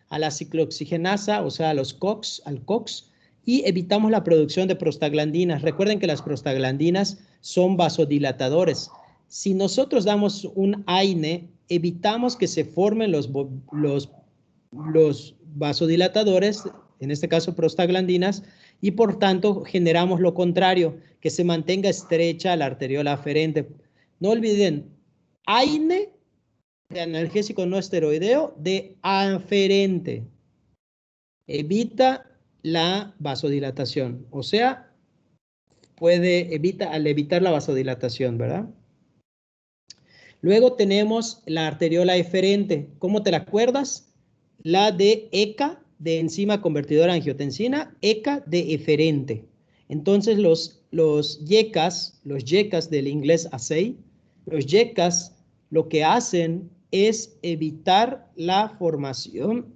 a la ciclooxigenasa, o sea, al COX, y evitamos la producción de prostaglandinas. Recuerden que las prostaglandinas son vasodilatadores. Si nosotros damos un AINE, evitamos que se formen los vasodilatadores, en este caso prostaglandinas, y por tanto generamos lo contrario, que se mantenga estrecha la arteriola aferente. No olviden, AINE de analgésico no esteroideo de aferente. Evita la vasodilatación, o sea, al evitar la vasodilatación, ¿verdad? Luego tenemos la arteriola eferente. ¿Cómo te la acuerdas? La de ECA, de enzima convertidora a angiotensina, ECA de eferente. Entonces los YECAs del inglés assay, los YECAs lo que hacen es evitar la formación,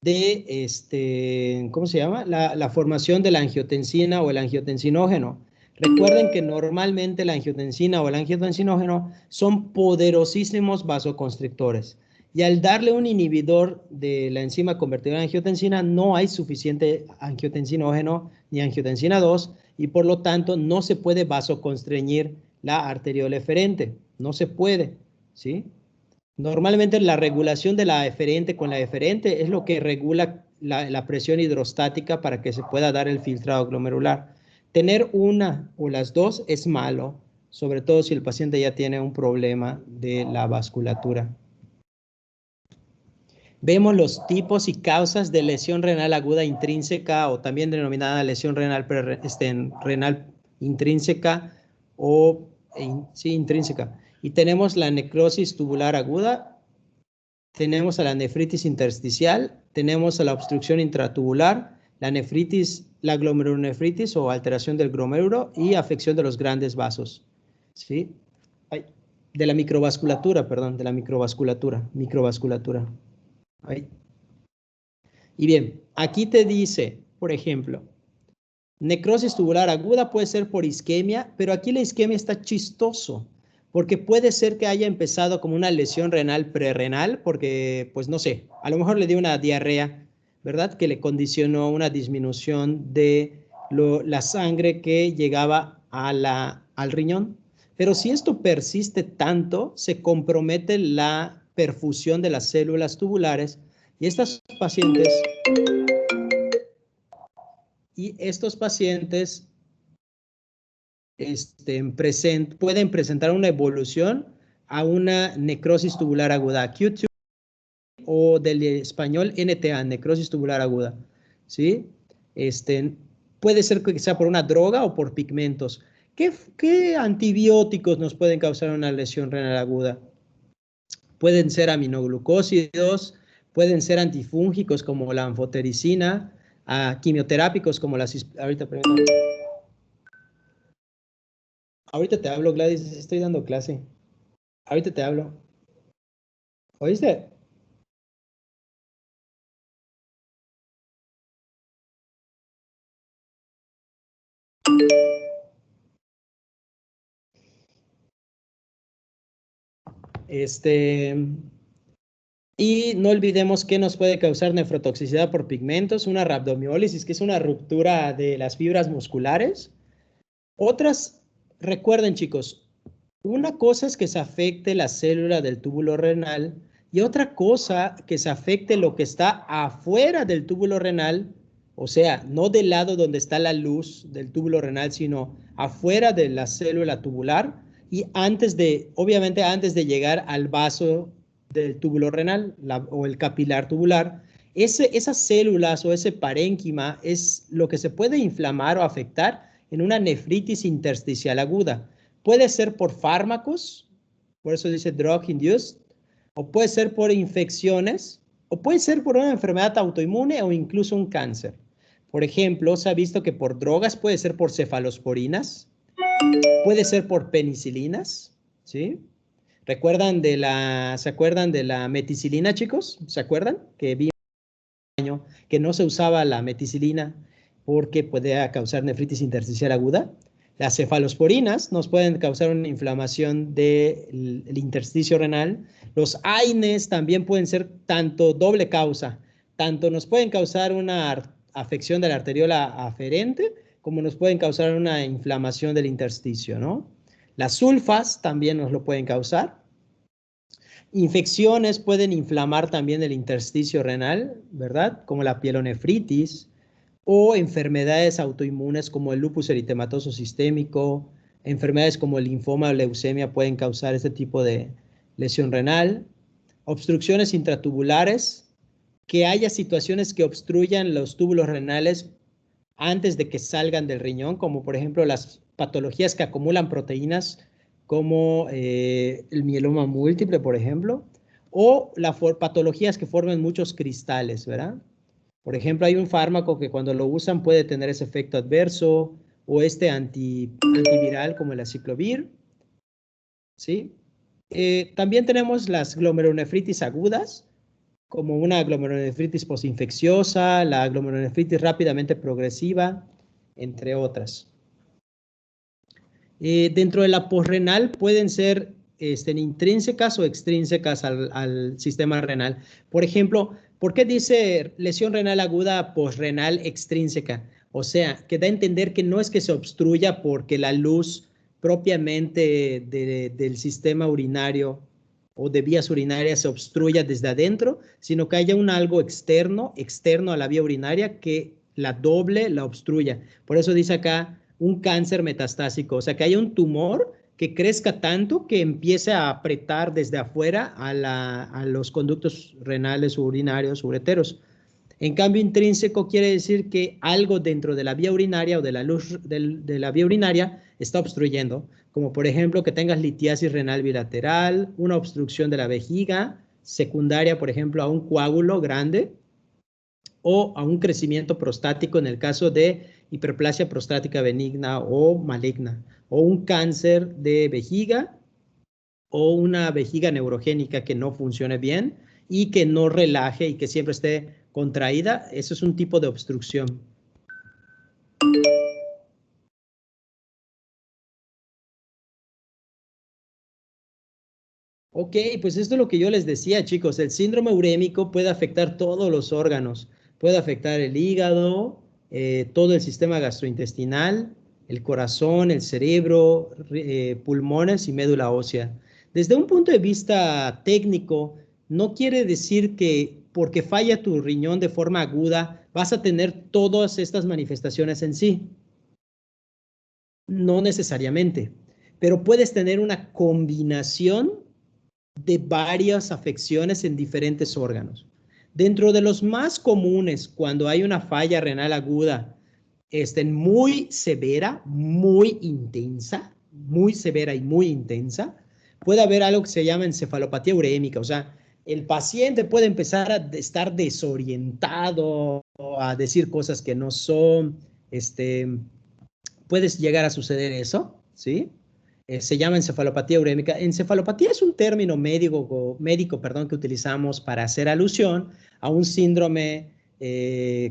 de, ¿cómo se llama? La formación de la angiotensina o el angiotensinógeno. Recuerden que normalmente la angiotensina o el angiotensinógeno son poderosísimos vasoconstrictores. Y al darle un inhibidor de la enzima convertidora a angiotensina, no hay suficiente angiotensinógeno ni angiotensina 2, y por lo tanto no se puede vasoconstreñir la arteriola eferente. No se puede, ¿sí? Normalmente la regulación de la eferente con la eferente es lo que regula la presión hidrostática para que se pueda dar el filtrado glomerular. Tener una o las dos es malo, sobre todo si el paciente ya tiene un problema de la vasculatura. Vemos los tipos y causas de lesión renal aguda intrínseca o también denominada lesión renal, renal intrínseca o sí, intrínseca. Y tenemos la necrosis tubular aguda, tenemos a la nefritis intersticial, tenemos a la obstrucción intratubular, la nefritis, la glomerulonefritis o alteración del glomérulo y afección de los grandes vasos, ¿sí? De la microvasculatura, perdón, de la microvasculatura. Ahí. Y bien, aquí te dice, por ejemplo, necrosis tubular aguda puede ser por isquemia, pero aquí la isquemia está chistoso, porque puede ser que haya empezado como una lesión renal prerrenal, porque, pues no sé, a lo mejor le dio una diarrea, ¿verdad? Que le condicionó una disminución de la sangre que llegaba al riñón. Pero si esto persiste tanto, se compromete la perfusión de las células tubulares y estos pacientes pueden presentar una evolución a una necrosis tubular aguda, Q2, o del español NTA, necrosis tubular aguda, ¿sí? Puede ser que sea por una droga o por pigmentos. ¿Qué antibióticos nos pueden causar una lesión renal aguda? Pueden ser aminoglucósidos, pueden ser antifúngicos como la anfotericina, quimioterápicos como ahorita te hablo, Gladys, estoy dando clase. Ahorita te hablo. ¿Oíste? Y no olvidemos que nos puede causar nefrotoxicidad por pigmentos, una rhabdomiólisis, que es una ruptura de las fibras musculares. Otras, recuerden chicos, una cosa es que se afecte la célula del túbulo renal y otra cosa que se afecte lo que está afuera del túbulo renal, o sea, no del lado donde está la luz del túbulo renal, sino afuera de la célula tubular y obviamente antes de llegar al vaso del túbulo renal o el capilar tubular. Esas células o ese parénquima es lo que se puede inflamar o afectar en una nefritis intersticial aguda. Puede ser por fármacos, por eso dice drug induced, o puede ser por infecciones, o puede ser por una enfermedad autoinmune o incluso un cáncer. Por ejemplo, se ha visto que por drogas puede ser por cefalosporinas, puede ser por penicilinas, ¿sí? ¿Se acuerdan de la meticilina, chicos? ¿Se acuerdan? Que vi un año que no se usaba la meticilina porque podía causar nefritis intersticial aguda. Las cefalosporinas nos pueden causar una inflamación del intersticio renal. Los AINES también pueden ser tanto doble causa, tanto nos pueden causar una afección de la arteriola aferente como nos pueden causar una inflamación del intersticio, ¿no? Las sulfas también nos lo pueden causar. Infecciones pueden inflamar también el intersticio renal, ¿verdad? Como la pielonefritis, o enfermedades autoinmunes como el lupus eritematoso sistémico, enfermedades como el linfoma o leucemia pueden causar este tipo de lesión renal, obstrucciones intratubulares, que haya situaciones que obstruyan los túbulos renales antes de que salgan del riñón, como por ejemplo las patologías que acumulan proteínas, como el mieloma múltiple, por ejemplo, o las patologías que forman muchos cristales, ¿verdad? Por ejemplo, hay un fármaco que cuando lo usan puede tener ese efecto adverso, o este antiviral como el aciclovir, ¿sí? También tenemos las glomerulonefritis agudas, como una glomerulonefritis posinfecciosa, la glomerulonefritis rápidamente progresiva, entre otras. Dentro de la posrenal pueden ser intrínsecas o extrínsecas al sistema renal. Por ejemplo, ¿por qué dice lesión renal aguda posrenal extrínseca? O sea, que da a entender que no es que se obstruya porque la luz propiamente del sistema urinario o de vías urinarias se obstruya desde adentro, sino que haya un algo externo a la vía urinaria que la doble, la obstruya. Por eso dice acá un cáncer metastásico, o sea, que haya un tumor que crezca tanto que empiece a apretar desde afuera a los conductos renales o urinarios ureteros. En cambio, intrínseco quiere decir que algo dentro de la vía urinaria o de la luz de la vía urinaria está obstruyendo, como por ejemplo que tengas litiasis renal bilateral, una obstrucción de la vejiga, secundaria, por ejemplo, a un coágulo grande, o a un crecimiento prostático en el caso de hiperplasia prostática benigna o maligna, o un cáncer de vejiga, o una vejiga neurogénica que no funcione bien y que no relaje y que siempre esté contraída. Eso es un tipo de obstrucción. Ok, pues esto es lo que yo les decía, chicos. El síndrome urémico puede afectar todos los órganos. Puede afectar el hígado, todo el sistema gastrointestinal, el corazón, el cerebro, pulmones y médula ósea. Desde un punto de vista técnico, no quiere decir que porque falla tu riñón de forma aguda vas a tener todas estas manifestaciones en sí. No necesariamente, pero puedes tener una combinación de varias afecciones en diferentes órganos. Dentro de los más comunes, cuando hay una falla renal aguda, muy severa, muy intensa, muy severa y muy intensa, puede haber algo que se llama encefalopatía urémica, o sea, el paciente puede empezar a estar desorientado, a decir cosas que no son, puede llegar a suceder eso, ¿sí? Se llama encefalopatía urémica. Encefalopatía es un término médico, que utilizamos para hacer alusión a un síndrome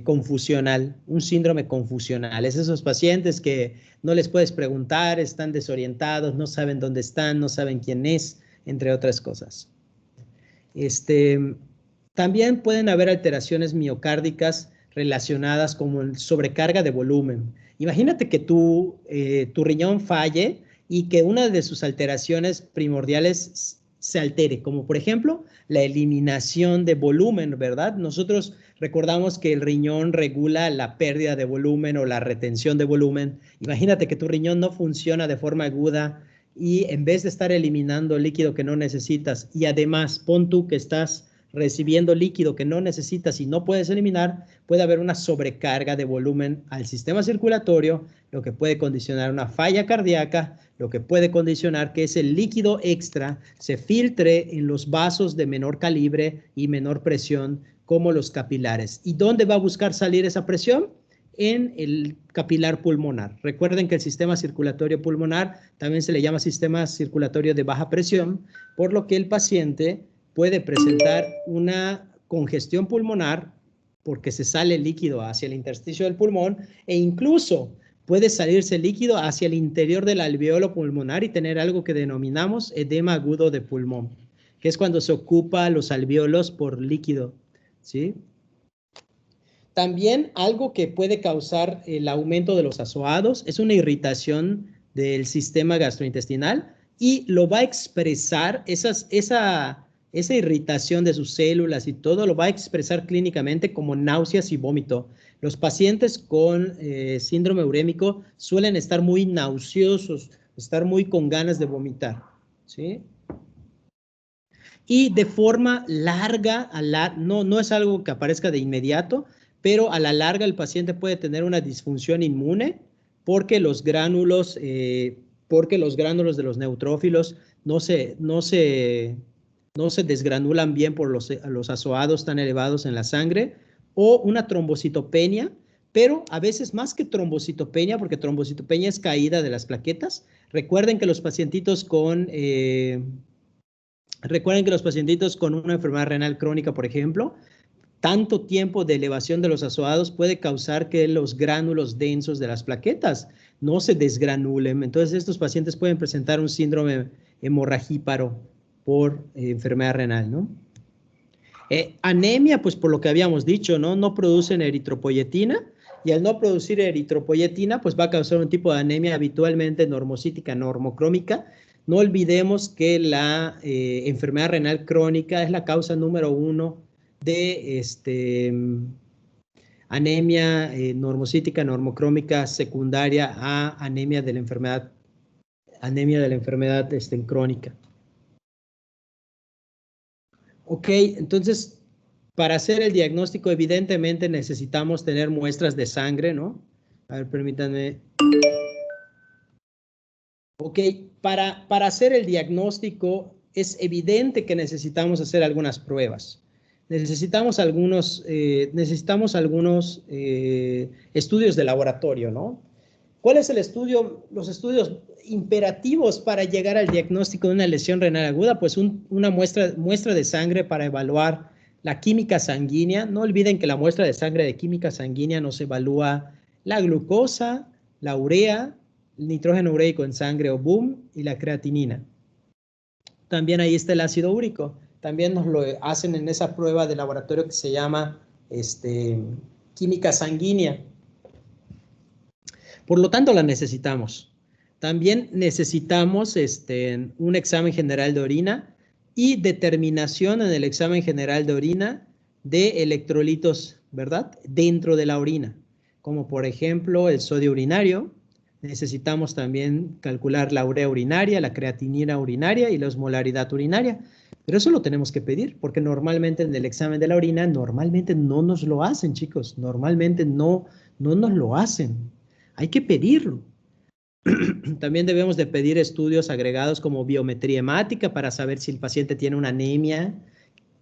confusional, un síndrome confusional. Es esos pacientes que no les puedes preguntar, están desorientados, no saben dónde están, no saben quién es, entre otras cosas. También pueden haber alteraciones miocárdicas relacionadas con sobrecarga de volumen. Imagínate que tu riñón falle y que una de sus alteraciones primordiales se altere, como por ejemplo la eliminación de volumen, ¿verdad? Nosotros recordamos que el riñón regula la pérdida de volumen o la retención de volumen. Imagínate que tu riñón no funciona de forma aguda y en vez de estar eliminando líquido que no necesitas y además pon tú que estás recibiendo líquido que no necesitas y no puedes eliminar, puede haber una sobrecarga de volumen al sistema circulatorio, lo que puede condicionar una falla cardíaca, lo que puede condicionar que ese líquido extra se filtre en los vasos de menor calibre y menor presión, como los capilares. ¿Y dónde va a buscar salir esa presión? En el capilar pulmonar. Recuerden que el sistema circulatorio pulmonar también se le llama sistema circulatorio de baja presión, por lo que el paciente puede presentar una congestión pulmonar porque se sale líquido hacia el intersticio del pulmón e incluso puede salirse líquido hacia el interior del alveolo pulmonar y tener algo que denominamos edema agudo de pulmón, que es cuando se ocupa los alveolos por líquido, ¿sí? También algo que puede causar el aumento de los azoados es una irritación del sistema gastrointestinal y lo va a expresar, esa esa irritación de sus células y todo lo va a expresar clínicamente como náuseas y vómito. Los pacientes con síndrome urémico suelen estar muy nauseosos, estar muy con ganas de vomitar, ¿sí? Y de forma larga, no es algo que aparezca de inmediato, pero a la larga el paciente puede tener una disfunción inmune porque los gránulos de los neutrófilos no se desgranulan bien por los azoados tan elevados en la sangre, o una trombocitopenia, pero a veces más que trombocitopenia, porque trombocitopenia es caída de las plaquetas. Recuerden que los pacientitos con una enfermedad renal crónica, por ejemplo, tanto tiempo de elevación de los azoados puede causar que los gránulos densos de las plaquetas no se desgranulen. Entonces, estos pacientes pueden presentar un síndrome hemorragíparo por enfermedad renal, ¿no? Anemia, pues por lo que habíamos dicho, ¿no? No producen eritropoyetina, y al no producir eritropoyetina, pues va a causar un tipo de anemia habitualmente normocítica, normocrómica. No olvidemos que la enfermedad renal crónica es la causa número 1 de anemia normocítica, normocrómica secundaria a anemia de la enfermedad crónica. Ok, entonces, para hacer el diagnóstico, evidentemente necesitamos tener muestras de sangre, ¿no? A ver, permítanme. Ok, para hacer el diagnóstico es evidente que necesitamos hacer algunas pruebas. Necesitamos algunos estudios de laboratorio, ¿no? ¿Cuál es los estudios imperativos para llegar al diagnóstico de una lesión renal aguda? Pues una muestra de sangre para evaluar la química sanguínea. No olviden que la muestra de sangre de química sanguínea nos evalúa la glucosa, la urea, el nitrógeno ureico en sangre o BUM y la creatinina. También ahí está el ácido úrico. También nos lo hacen en esa prueba de laboratorio que se llama química sanguínea. Por lo tanto, la necesitamos. También necesitamos un examen general de orina y determinación en el examen general de orina de electrolitos, ¿verdad? Dentro de la orina, como por ejemplo el sodio urinario. Necesitamos también calcular la urea urinaria, la creatinina urinaria y la osmolaridad urinaria. Pero eso lo tenemos que pedir, porque normalmente en el examen de la orina, normalmente no nos lo hacen, chicos. Normalmente no nos lo hacen. Hay que pedirlo. También debemos de pedir estudios agregados como biometría hemática para saber si el paciente tiene una anemia.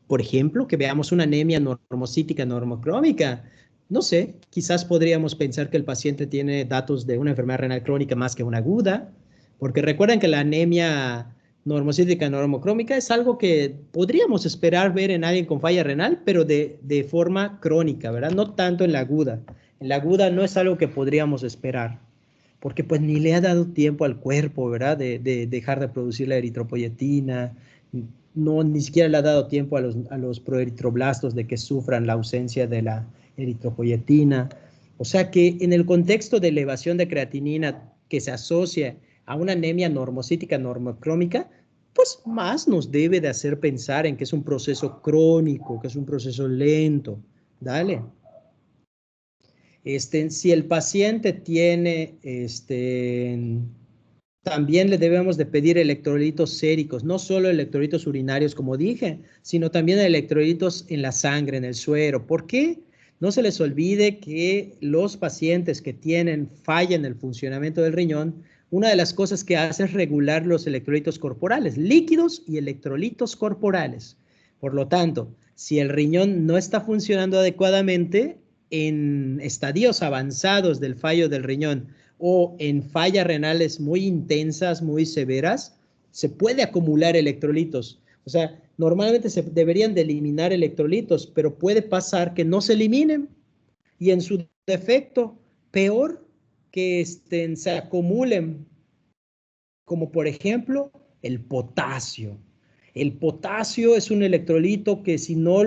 Por ejemplo, que veamos una anemia normocítica, normocrómica. No sé, quizás podríamos pensar que el paciente tiene datos de una enfermedad renal crónica más que una aguda, porque recuerden que la anemia normocítica, normocrómica es algo que podríamos esperar ver en alguien con falla renal, pero de forma crónica, ¿verdad? No tanto en la aguda. En la aguda no es algo que podríamos esperar, porque pues ni le ha dado tiempo al cuerpo, ¿verdad? De dejar de producir la eritropoyetina, ni siquiera le ha dado tiempo a los proeritroblastos de que sufran la ausencia de la eritropoyetina. O sea que en el contexto de elevación de creatinina que se asocia a una anemia normocítica, normocrómica, pues más nos debe de hacer pensar en que es un proceso crónico, que es un proceso lento. Dale. Si el paciente tiene, también le debemos de pedir electrolitos séricos, no solo electrolitos urinarios, como dije, sino también electrolitos en la sangre, en el suero. ¿Por qué? No se les olvide que los pacientes que tienen falla en el funcionamiento del riñón, una de las cosas que hace es regular los electrolitos corporales, líquidos y electrolitos corporales. Por lo tanto, si el riñón no está funcionando adecuadamente, en estadios avanzados del fallo del riñón o en fallas renales muy intensas, muy severas, se puede acumular electrolitos. O sea, normalmente se deberían de eliminar electrolitos, pero puede pasar que no se eliminen y en su defecto, peor, que se acumulen, como por ejemplo el potasio. El potasio es un electrolito que si no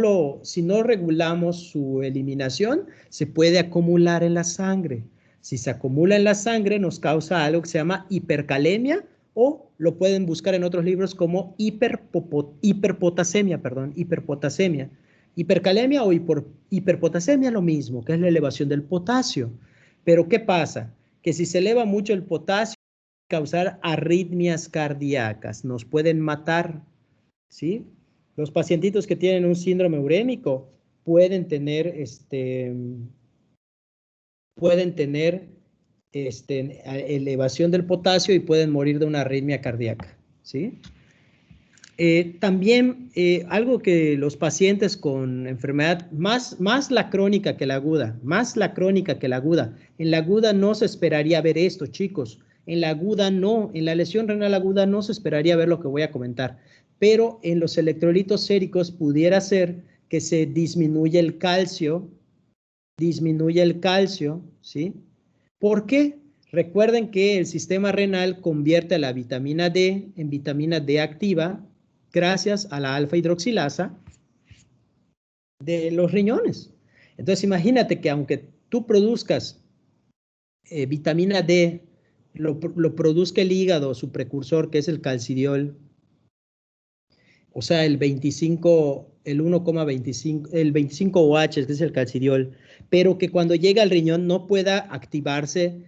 regulamos su eliminación, se puede acumular en la sangre. Si se acumula en la sangre, nos causa algo que se llama hipercalemia o lo pueden buscar en otros libros como hiperpotasemia. Hipercalemia o hiperpotasemia, lo mismo, que es la elevación del potasio. Pero ¿qué pasa? Que si se eleva mucho el potasio, puede causar arritmias cardíacas, nos pueden matar, ¿sí? Los pacientitos que tienen un síndrome urémico pueden tener elevación del potasio y pueden morir de una arritmia cardíaca, ¿sí? También algo que los pacientes con enfermedad, más la crónica que la aguda, en la aguda no se esperaría ver esto, chicos, en la aguda no, en la lesión renal aguda no se esperaría ver lo que voy a comentar, pero en los electrolitos séricos pudiera ser que se disminuya el calcio, ¿sí? ¿Por qué? Recuerden que el sistema renal convierte la vitamina D en vitamina D activa gracias a la alfa hidroxilasa de los riñones. Entonces imagínate que aunque tú produzcas vitamina D, lo produzca el hígado, su precursor, que es el calcidiol, o sea, el 25OH, que es el calcidiol, pero que cuando llega al riñón no pueda activarse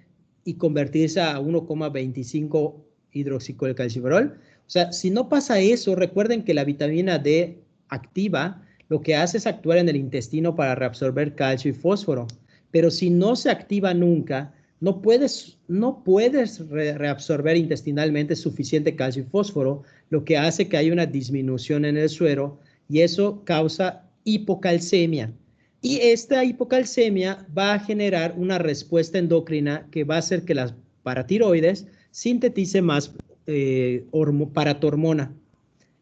y convertirse a 1,25 hidroxicolcalciferol. O sea, si no pasa eso, recuerden que la vitamina D activa lo que hace es actuar en el intestino para reabsorber calcio y fósforo, pero si no se activa nunca, no puedes reabsorber intestinalmente suficiente calcio y fósforo, lo que hace que haya una disminución en el suero y eso causa hipocalcemia. Y esta hipocalcemia va a generar una respuesta endocrina que va a hacer que las paratiroides sintetice más paratormona.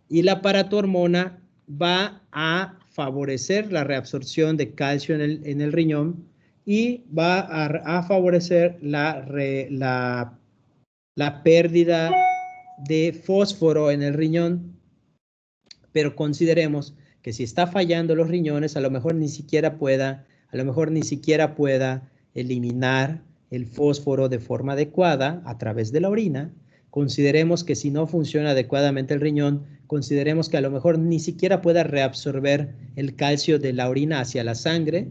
Y la paratormona va a favorecer la reabsorción de calcio en el riñón y va a favorecer la pérdida de fósforo en el riñón, pero consideremos que si está fallando los riñones, a lo mejor ni siquiera pueda eliminar el fósforo de forma adecuada a través de la orina. Consideremos que si no funciona adecuadamente el riñón, consideremos que a lo mejor ni siquiera pueda reabsorber el calcio de la orina hacia la sangre.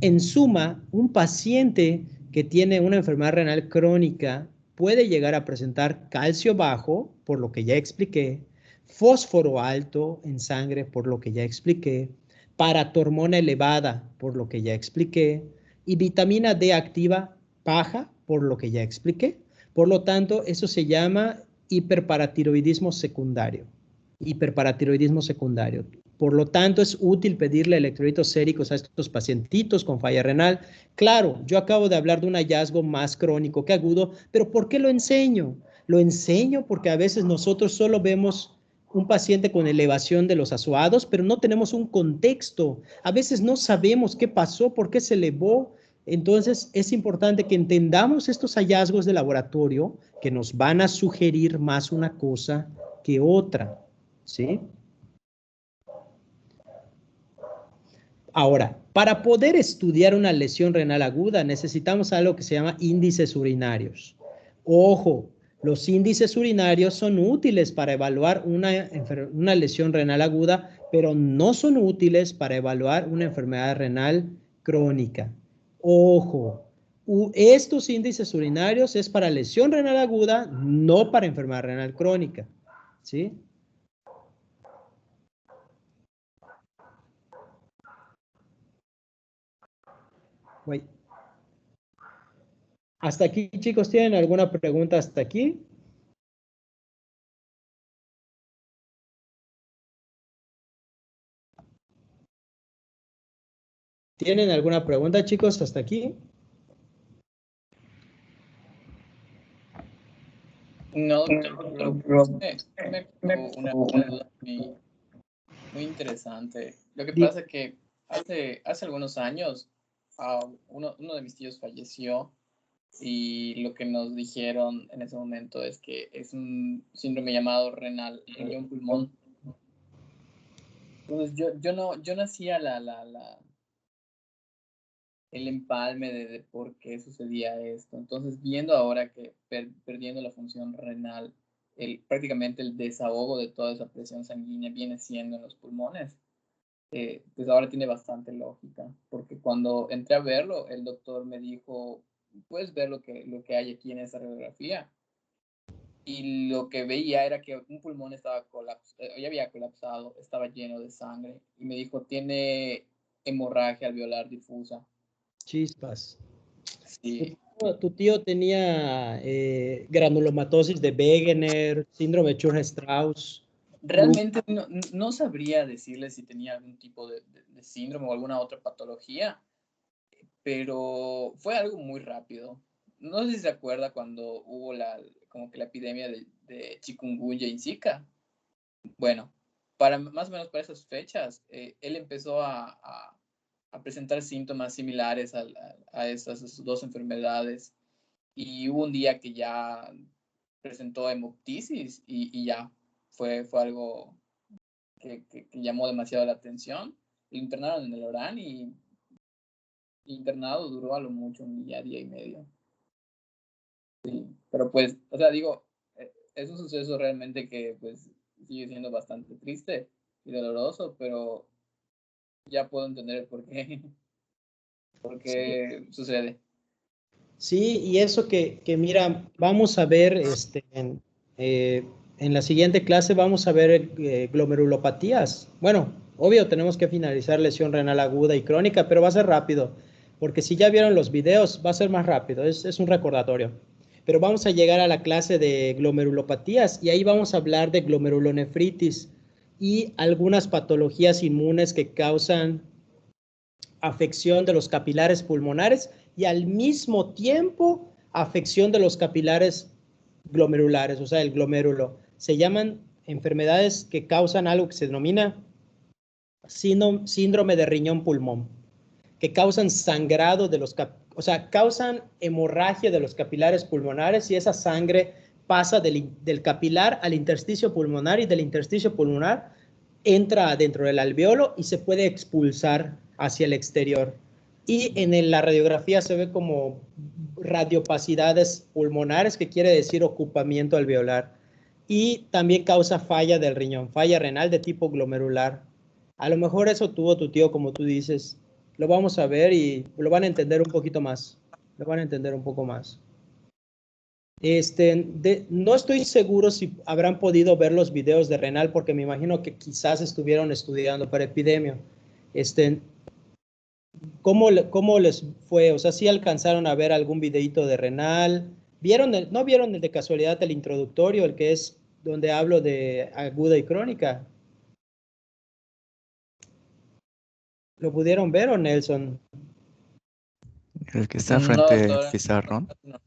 En suma, un paciente que tiene una enfermedad renal crónica puede llegar a presentar calcio bajo, por lo que ya expliqué, fósforo alto en sangre, por lo que ya expliqué, paratormona elevada, por lo que ya expliqué, y vitamina D activa baja, por lo que ya expliqué. Por lo tanto, eso se llama hiperparatiroidismo secundario. Hiperparatiroidismo secundario. Por lo tanto, es útil pedirle electrolitos séricos a estos pacientitos con falla renal. Claro, yo acabo de hablar de un hallazgo más crónico que agudo, pero ¿por qué lo enseño? Lo enseño porque a veces nosotros solo vemos un paciente con elevación de los azoados, pero no tenemos un contexto. A veces no sabemos qué pasó, por qué se elevó. Entonces, es importante que entendamos estos hallazgos de laboratorio que nos van a sugerir más una cosa que otra, ¿sí? Ahora, para poder estudiar una lesión renal aguda necesitamos algo que se llama índices urinarios. Ojo, los índices urinarios son útiles para evaluar una lesión renal aguda, pero no son útiles para evaluar una enfermedad renal crónica. Ojo, estos índices urinarios es para lesión renal aguda, no para enfermedad renal crónica, ¿sí? Wait. Hasta aquí, chicos, ¿tienen alguna pregunta hasta aquí? ¿Tienen alguna pregunta, chicos, hasta aquí? No, doctor, pero me quedó una duda muy interesante. Lo que pasa es que hace algunos años uno de mis tíos falleció y lo que nos dijeron en ese momento es que es un síndrome llamado riñón-pulmón. Entonces yo no hacía el empalme de por qué sucedía esto. Entonces, viendo ahora que perdiendo la función renal, prácticamente el desahogo de toda esa presión sanguínea viene siendo en los pulmones, pues ahora tiene bastante lógica, porque cuando entré a verlo, el doctor me dijo, puedes ver lo que hay aquí en esta radiografía, y lo que veía era que un pulmón estaba ya había colapsado, estaba lleno de sangre, y me dijo, tiene hemorragia alveolar difusa. Chispas. Sí. Tu tío tenía granulomatosis de Wegener, síndrome de Church-Strauss. Realmente no sabría decirle si tenía algún tipo de síndrome o alguna otra patología, pero fue algo muy rápido. No sé si se acuerda cuando hubo como que la epidemia de chikungunya y Zika. Bueno, más o menos para esas fechas, él empezó a presentar síntomas similares a esas dos enfermedades, y hubo un día que ya presentó hemoptisis y ya fue algo que llamó demasiado la atención. Lo internaron en el Orán y internado duró a lo mucho un día y medio. Sí, pero pues, o sea, digo, es un suceso realmente que pues sigue siendo bastante triste y doloroso, pero ya puedo entender por qué sucede. Sí, y eso que mira, vamos a ver en la siguiente clase vamos a ver glomerulopatías. Bueno, obvio tenemos que finalizar lesión renal aguda y crónica, pero va a ser rápido, porque si ya vieron los videos va a ser más rápido, es un recordatorio. Pero vamos a llegar a la clase de glomerulopatías y ahí vamos a hablar de glomerulonefritis y algunas patologías inmunes que causan afección de los capilares pulmonares y al mismo tiempo afección de los capilares glomerulares, o sea, el glomérulo. Se llaman enfermedades que causan algo que se denomina síndrome de riñón-pulmón, que causan sangrado de los o sea, causan hemorragia de los capilares pulmonares y esa sangre pasa del capilar al intersticio pulmonar y del intersticio pulmonar entra dentro del alveolo y se puede expulsar hacia el exterior. Y en la radiografía se ve como radiopacidades pulmonares, que quiere decir ocupamiento alveolar. Y también causa falla del riñón, falla renal de tipo glomerular. A lo mejor eso tuvo tu tío, como tú dices. Lo vamos a ver y lo van a entender un poquito más. Lo van a entender un poco más. No estoy seguro si habrán podido ver los videos de renal, porque me imagino que quizás estuvieron estudiando para epidemia. ¿Cómo les fue? O sea, ¿sí alcanzaron a ver algún videito de renal? ¿No vieron el de casualidad el introductorio, el que es donde hablo de aguda y crónica? ¿Lo pudieron ver o Nelson? El que está frente del pizarrón. No.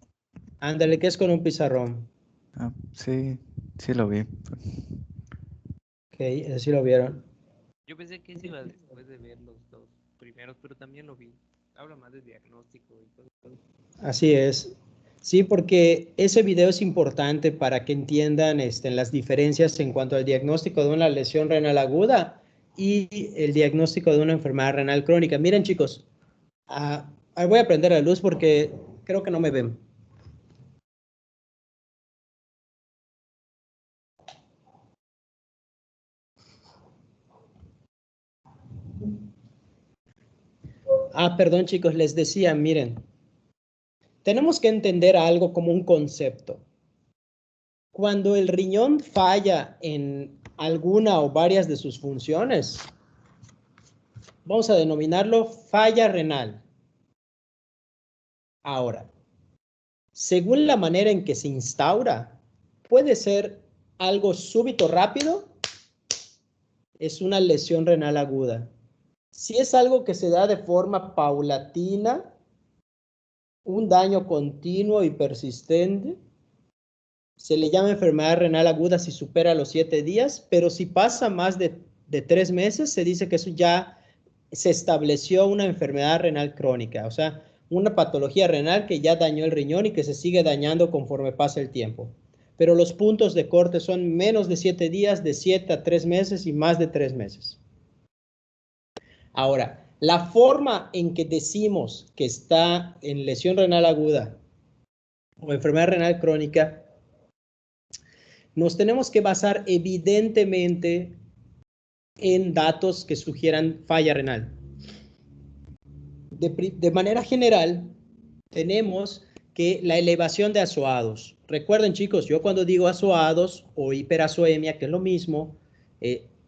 Ándale, que es con un pizarrón. Ah, sí, sí lo vi. Ok, eso sí lo vieron. Yo pensé que se iba después de ver los dos primeros, pero también lo vi. Habla más de diagnóstico y todo. Así es. Sí, porque ese video es importante para que entiendan las diferencias en cuanto al diagnóstico de una lesión renal aguda y el diagnóstico de una enfermedad renal crónica. Miren, chicos, voy a prender la luz porque creo que no me ven. Perdón, chicos, les decía, miren, tenemos que entender algo como un concepto. Cuando el riñón falla en alguna o varias de sus funciones, vamos a denominarlo falla renal. Ahora, según la manera en que se instaura, puede ser algo súbito rápido, es una lesión renal aguda. Si es algo que se da de forma paulatina, un daño continuo y persistente, se le llama enfermedad renal aguda si supera los 7 días, pero si pasa más de 3 meses, se dice que eso ya se estableció una enfermedad renal crónica, o sea, una patología renal que ya dañó el riñón y que se sigue dañando conforme pasa el tiempo. Pero los puntos de corte son menos de 7 días, de 7 a 3 meses y más de 3 meses. Ahora, la forma en que decimos que está en lesión renal aguda o enfermedad renal crónica nos tenemos que basar evidentemente en datos que sugieran falla renal. De manera general, tenemos que la elevación de azoados. Recuerden, chicos, yo cuando digo azoados o hiperazoemia, que es lo mismo,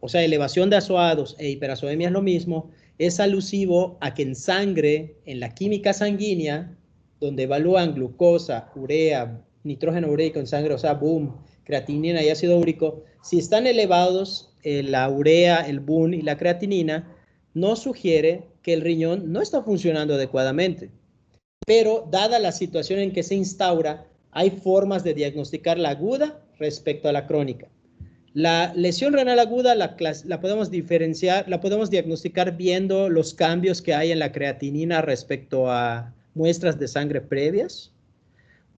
o sea, elevación de azoados e hiperazoemia es lo mismo, es alusivo a que en sangre, en la química sanguínea, donde evalúan glucosa, urea, nitrógeno ureico en sangre, o sea, boom, creatinina y ácido úrico, si están elevados la urea, el boom y la creatinina, nos sugiere que el riñón no está funcionando adecuadamente. Pero dada la situación en que se instaura, hay formas de diagnosticar la aguda respecto a la crónica. La lesión renal aguda la podemos diferenciar, la podemos diagnosticar viendo los cambios que hay en la creatinina respecto a muestras de sangre previas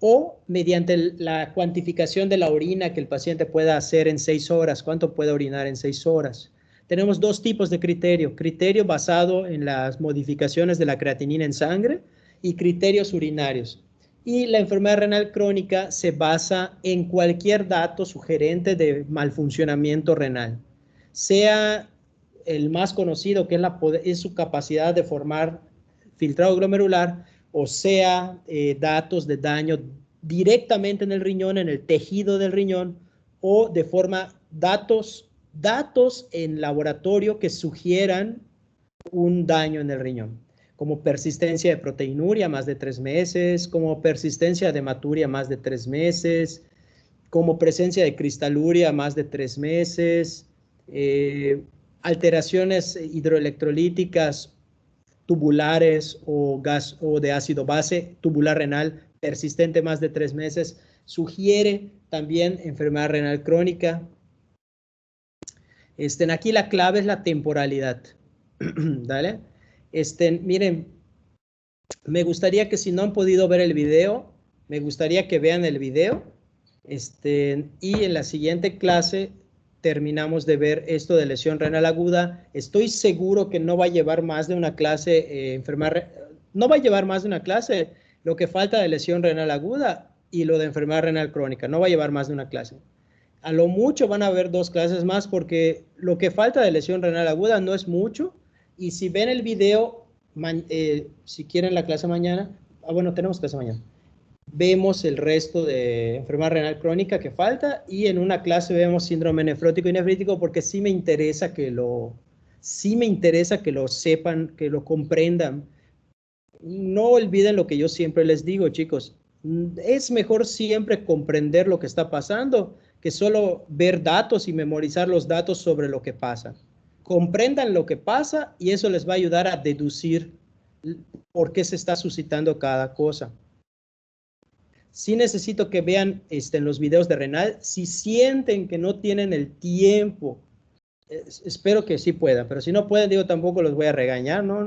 o mediante la cuantificación de la orina que el paciente pueda hacer en 6 horas, cuánto puede orinar en 6 horas. Tenemos dos tipos de criterio basado en las modificaciones de la creatinina en sangre y criterios urinarios. Y la enfermedad renal crónica se basa en cualquier dato sugerente de malfuncionamiento renal, sea el más conocido, que es su capacidad de formar filtrado glomerular, o sea, datos de daño directamente en el riñón, en el tejido del riñón, o de forma datos en laboratorio que sugieran un daño en el riñón, como persistencia de proteinuria más de 3 meses, como persistencia de hematuria más de 3 meses, como presencia de cristaluria más de 3 meses, alteraciones hidroelectrolíticas tubulares o de ácido base tubular renal persistente más de 3 meses, sugiere también enfermedad renal crónica. Aquí la clave es la temporalidad. ¿Dale? Miren, me gustaría que si no han podido ver el video, me gustaría que vean el video. Y en la siguiente clase terminamos de ver esto de lesión renal aguda. Estoy seguro que no va a llevar más de una clase, no va a llevar más de una clase lo que falta de lesión renal aguda y lo de enfermedad renal crónica. No va a llevar más de una clase. A lo mucho van a haber 2 clases más porque lo que falta de lesión renal aguda no es mucho. Y si ven el video, si quieren la clase mañana, bueno, tenemos clase mañana. Vemos el resto de enfermedad renal crónica que falta y en una clase vemos síndrome nefrótico y nefrítico porque sí me interesa que lo sepan, que lo comprendan. No olviden lo que yo siempre les digo, chicos. Es mejor siempre comprender lo que está pasando que solo ver datos y memorizar los datos sobre lo que pasa. Comprendan lo que pasa y eso les va a ayudar a deducir por qué se está suscitando cada cosa. Sí necesito que vean en los videos de renal, si sienten que no tienen el tiempo, espero que sí puedan, pero si no pueden, digo, tampoco los voy a regañar, ¿no?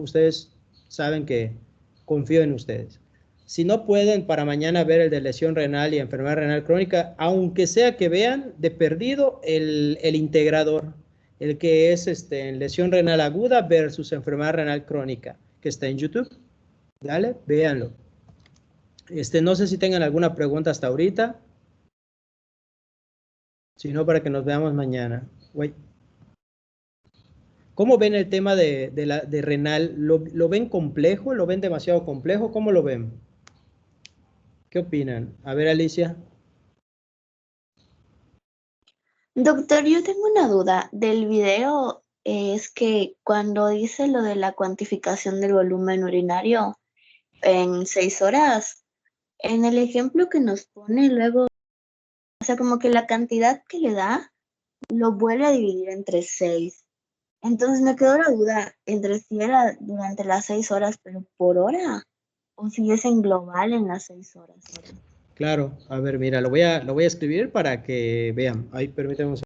Ustedes saben que confío en ustedes. Si no pueden para mañana ver el de lesión renal y enfermedad renal crónica, aunque sea que vean de perdido el integrador, el que es lesión renal aguda versus enfermedad renal crónica, que está en YouTube. Dale, véanlo. No sé si tengan alguna pregunta hasta ahorita. Si no, para que nos veamos mañana. ¿Cómo ven el tema de renal? ¿Lo ven complejo? ¿Lo ven demasiado complejo? ¿Cómo lo ven? ¿Qué opinan? A ver, Alicia. Doctor, yo tengo una duda. Del video es que cuando dice lo de la cuantificación del volumen urinario en 6 horas, en el ejemplo que nos pone luego, o sea, como que la cantidad que le da, lo vuelve a dividir entre 6. Entonces me quedó la duda entre si era durante las 6 horas, pero por hora, o si es en global en las 6 horas. Claro, a ver, mira, lo voy a escribir para que vean. Ahí, permítanme un segundo.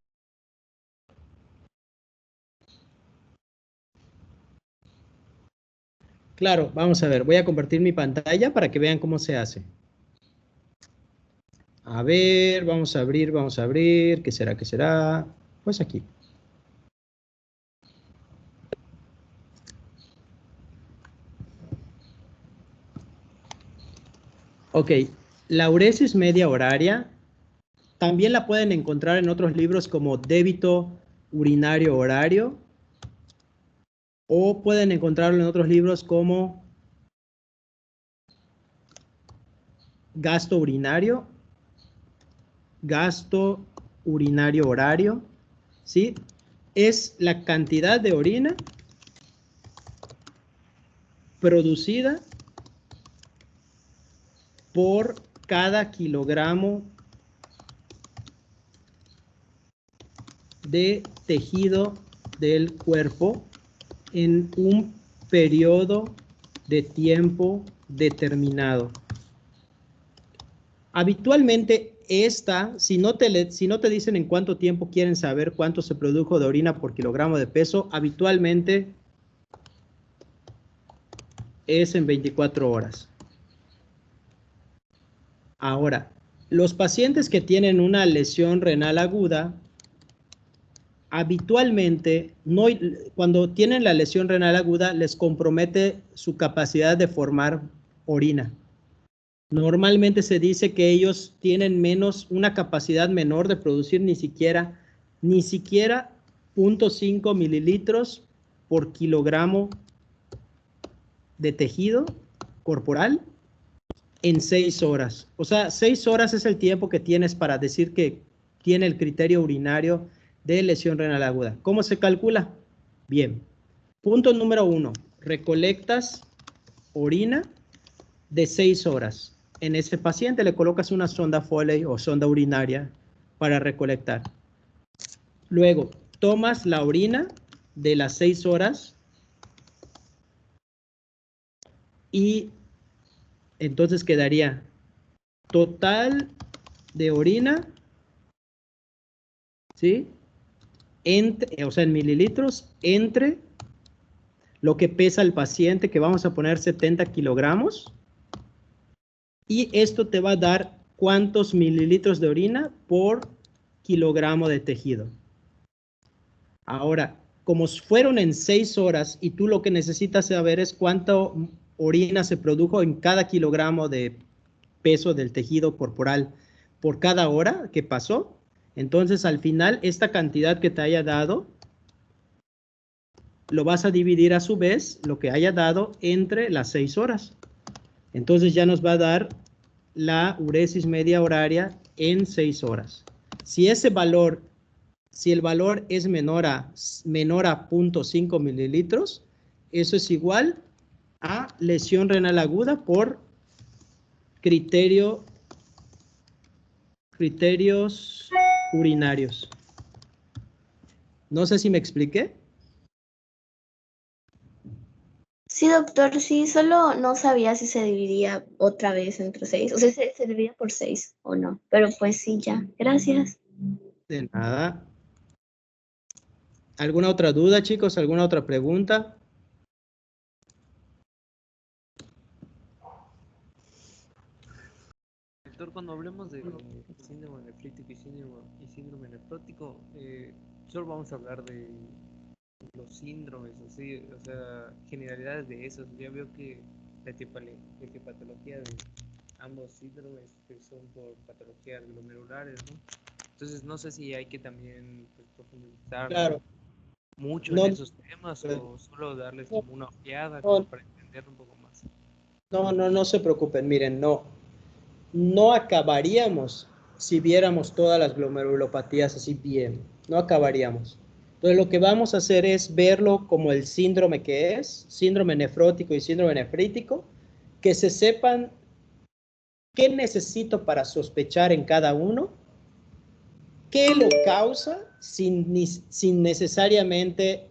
Claro, vamos a ver, voy a compartir mi pantalla para que vean cómo se hace. A ver, vamos a abrir, ¿qué será, qué será? Pues aquí. Ok, la uresis media horaria También la pueden encontrar en otros libros como débito urinario horario, o pueden encontrarlo en otros libros como gasto urinario horario, ¿sí? Es la cantidad de orina producida por cada kilogramo de tejido del cuerpo en un periodo de tiempo determinado. Habitualmente si no te dicen en cuánto tiempo quieren saber cuánto se produjo de orina por kilogramo de peso, habitualmente es en 24 horas. Ahora, los pacientes que tienen una lesión renal aguda, habitualmente, cuando tienen la lesión renal aguda, les compromete su capacidad de formar orina. Normalmente se dice que ellos tienen una capacidad menor de producir ni siquiera 0.5 mililitros por kilogramo de tejido corporal en 6 horas. O sea, 6 horas es el tiempo que tienes para decir que tiene el criterio urinario de lesión renal aguda. ¿Cómo se calcula? Bien. Punto número 1. Recolectas orina de 6 horas. En ese paciente le colocas una sonda Foley o sonda urinaria para recolectar. Luego, tomas la orina de las 6 horas y entonces quedaría total de orina, ¿sí? O sea, en mililitros, entre lo que pesa el paciente, que vamos a poner 70 kilogramos, y esto te va a dar cuántos mililitros de orina por kilogramo de tejido. Ahora, como fueron en 6 horas y tú lo que necesitas saber es cuánta orina se produjo en cada kilogramo de peso del tejido corporal por cada hora que pasó, entonces al final esta cantidad que te haya dado lo vas a dividir a su vez lo que haya dado entre las 6 horas. Entonces ya nos va a dar la uresis media horaria en 6 horas. Si el valor es menor a 0.5 mililitros, eso es igual a lesión renal aguda por criterios urinarios. No sé si me expliqué. Sí, doctor, sí, solo no sabía si se dividía otra vez entre 6, o sea, se dividía por 6 o no, pero pues sí, ya, gracias. De nada. ¿Alguna otra duda, chicos? ¿Alguna otra pregunta? Doctor, cuando hablemos de síndrome nefrítico y síndrome nefrótico, solo vamos a hablar de los síndromes, así, o sea, generalidades de esos. Ya veo que la etiopatología de ambos síndromes que son por patologías glomerulares, ¿no? Entonces no sé si hay que también pues, profundizar mucho en esos temas o solo darles como una ojeada como para entender un poco más. No se preocupen, miren, no acabaríamos si viéramos todas las glomerulopatías así bien, no acabaríamos. Entonces lo que vamos a hacer es verlo como el síndrome que es, síndrome nefrótico y síndrome nefrítico, que se sepan qué necesito para sospechar en cada uno, qué lo causa, sin necesariamente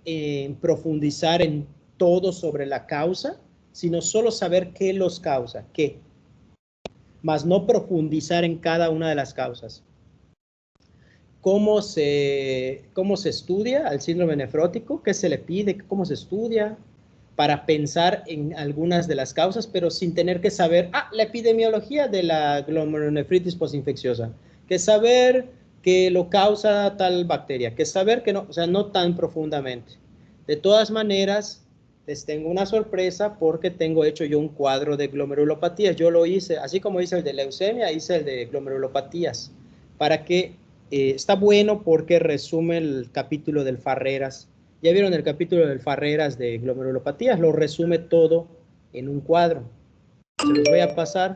profundizar en todo sobre la causa, sino solo saber qué los causa, qué, más no profundizar en cada una de las causas. ¿Cómo se estudia al síndrome nefrótico? ¿Qué se le pide? ¿Cómo se estudia? Para pensar en algunas de las causas, pero sin tener que saber, la epidemiología de la glomerulonefritis postinfecciosa, que saber que lo causa tal bacteria, que saber que no, o sea, no tan profundamente. De todas maneras, les tengo una sorpresa porque tengo hecho yo un cuadro de glomerulopatías. Yo lo hice, así como hice el de leucemia, hice el de glomerulopatías, para que está bueno porque resume el capítulo del Farreras. Ya vieron el capítulo del Farreras de glomerulopatías, lo resume todo en un cuadro. Se los voy a pasar,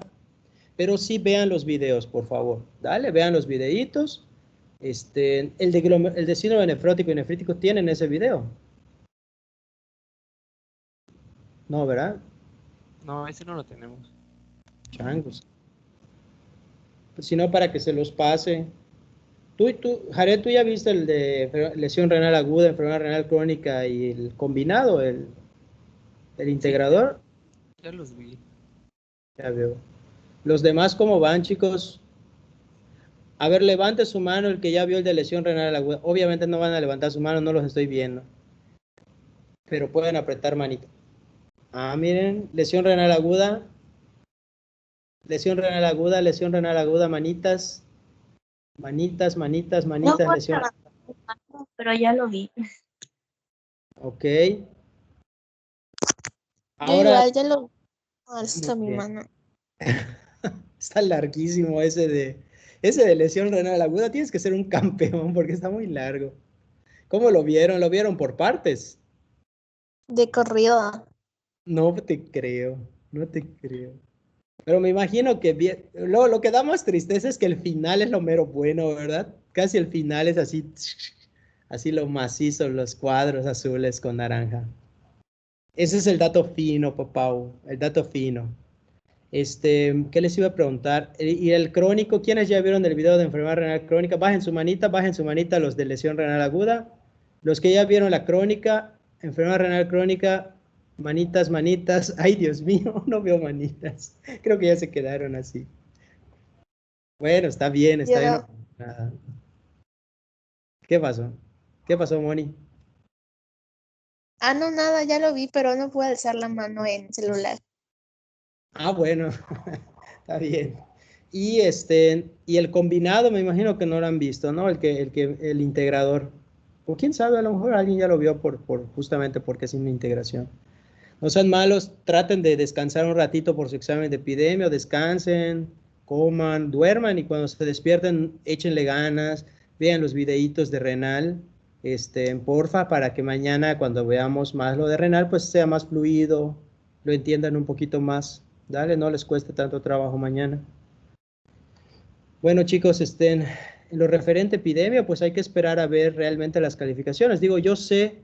pero sí vean los videos, por favor. Dale, vean los videitos. El de síndrome nefrótico y nefrítico tienen ese video. No, ¿verdad? No, ese no lo tenemos. Changos. Pues, si no, para que se los pase. Jared, ¿tú ya viste el de lesión renal aguda, enfermedad renal crónica y el combinado, el integrador? Ya los vi. Ya veo. Los demás, ¿cómo van, chicos? A ver, levante su mano el que ya vio el de lesión renal aguda. Obviamente no van a levantar su mano, no los estoy viendo. Pero pueden apretar manito. Ah, miren, lesión renal aguda. Lesión renal aguda, lesión renal aguda, manitas. Manitas, manitas, manitas, No, lesión. pero ya lo vi. Ok. Yo Ahora, igual ya lo alzo mi bien. mano. Está larguísimo ese de lesión renal aguda. Tienes que ser un campeón porque está muy largo. ¿Cómo lo vieron? ¿Lo vieron por partes? De corrido. No te creo, no te creo. Pero me imagino que lo que da más tristeza es que el final es lo mero bueno, ¿verdad? Casi el final es así, así lo macizo, los cuadros azules con naranja. Ese es el dato fino, Papau, el dato fino. ¿Qué les iba a preguntar? Y el crónico, ¿quiénes ya vieron el video de enfermedad renal crónica? Bajen su manita los de lesión renal aguda. Los que ya vieron la crónica, enfermedad renal crónica, manitas, manitas. Ay, Dios mío, no veo manitas. Creo que ya se quedaron así. Bueno, está bien, está bien. Nada. ¿Qué pasó? ¿Qué pasó, Moni? Ah, no, nada, ya lo vi, pero no puedo alzar la mano en celular. Ah, bueno, está bien. Y el combinado, me imagino que no lo han visto, ¿no? El integrador. O quién sabe, a lo mejor alguien ya lo vio justamente porque es una integración. No sean malos, traten de descansar un ratito por su examen de epidemia, descansen, coman, duerman y cuando se despierten, échenle ganas, vean los videitos de renal, porfa, para que mañana cuando veamos más lo de renal, pues sea más fluido, lo entiendan un poquito más. Dale, no les cueste tanto trabajo mañana. Bueno, chicos, en lo referente a epidemia, pues hay que esperar a ver realmente las calificaciones. Digo, yo sé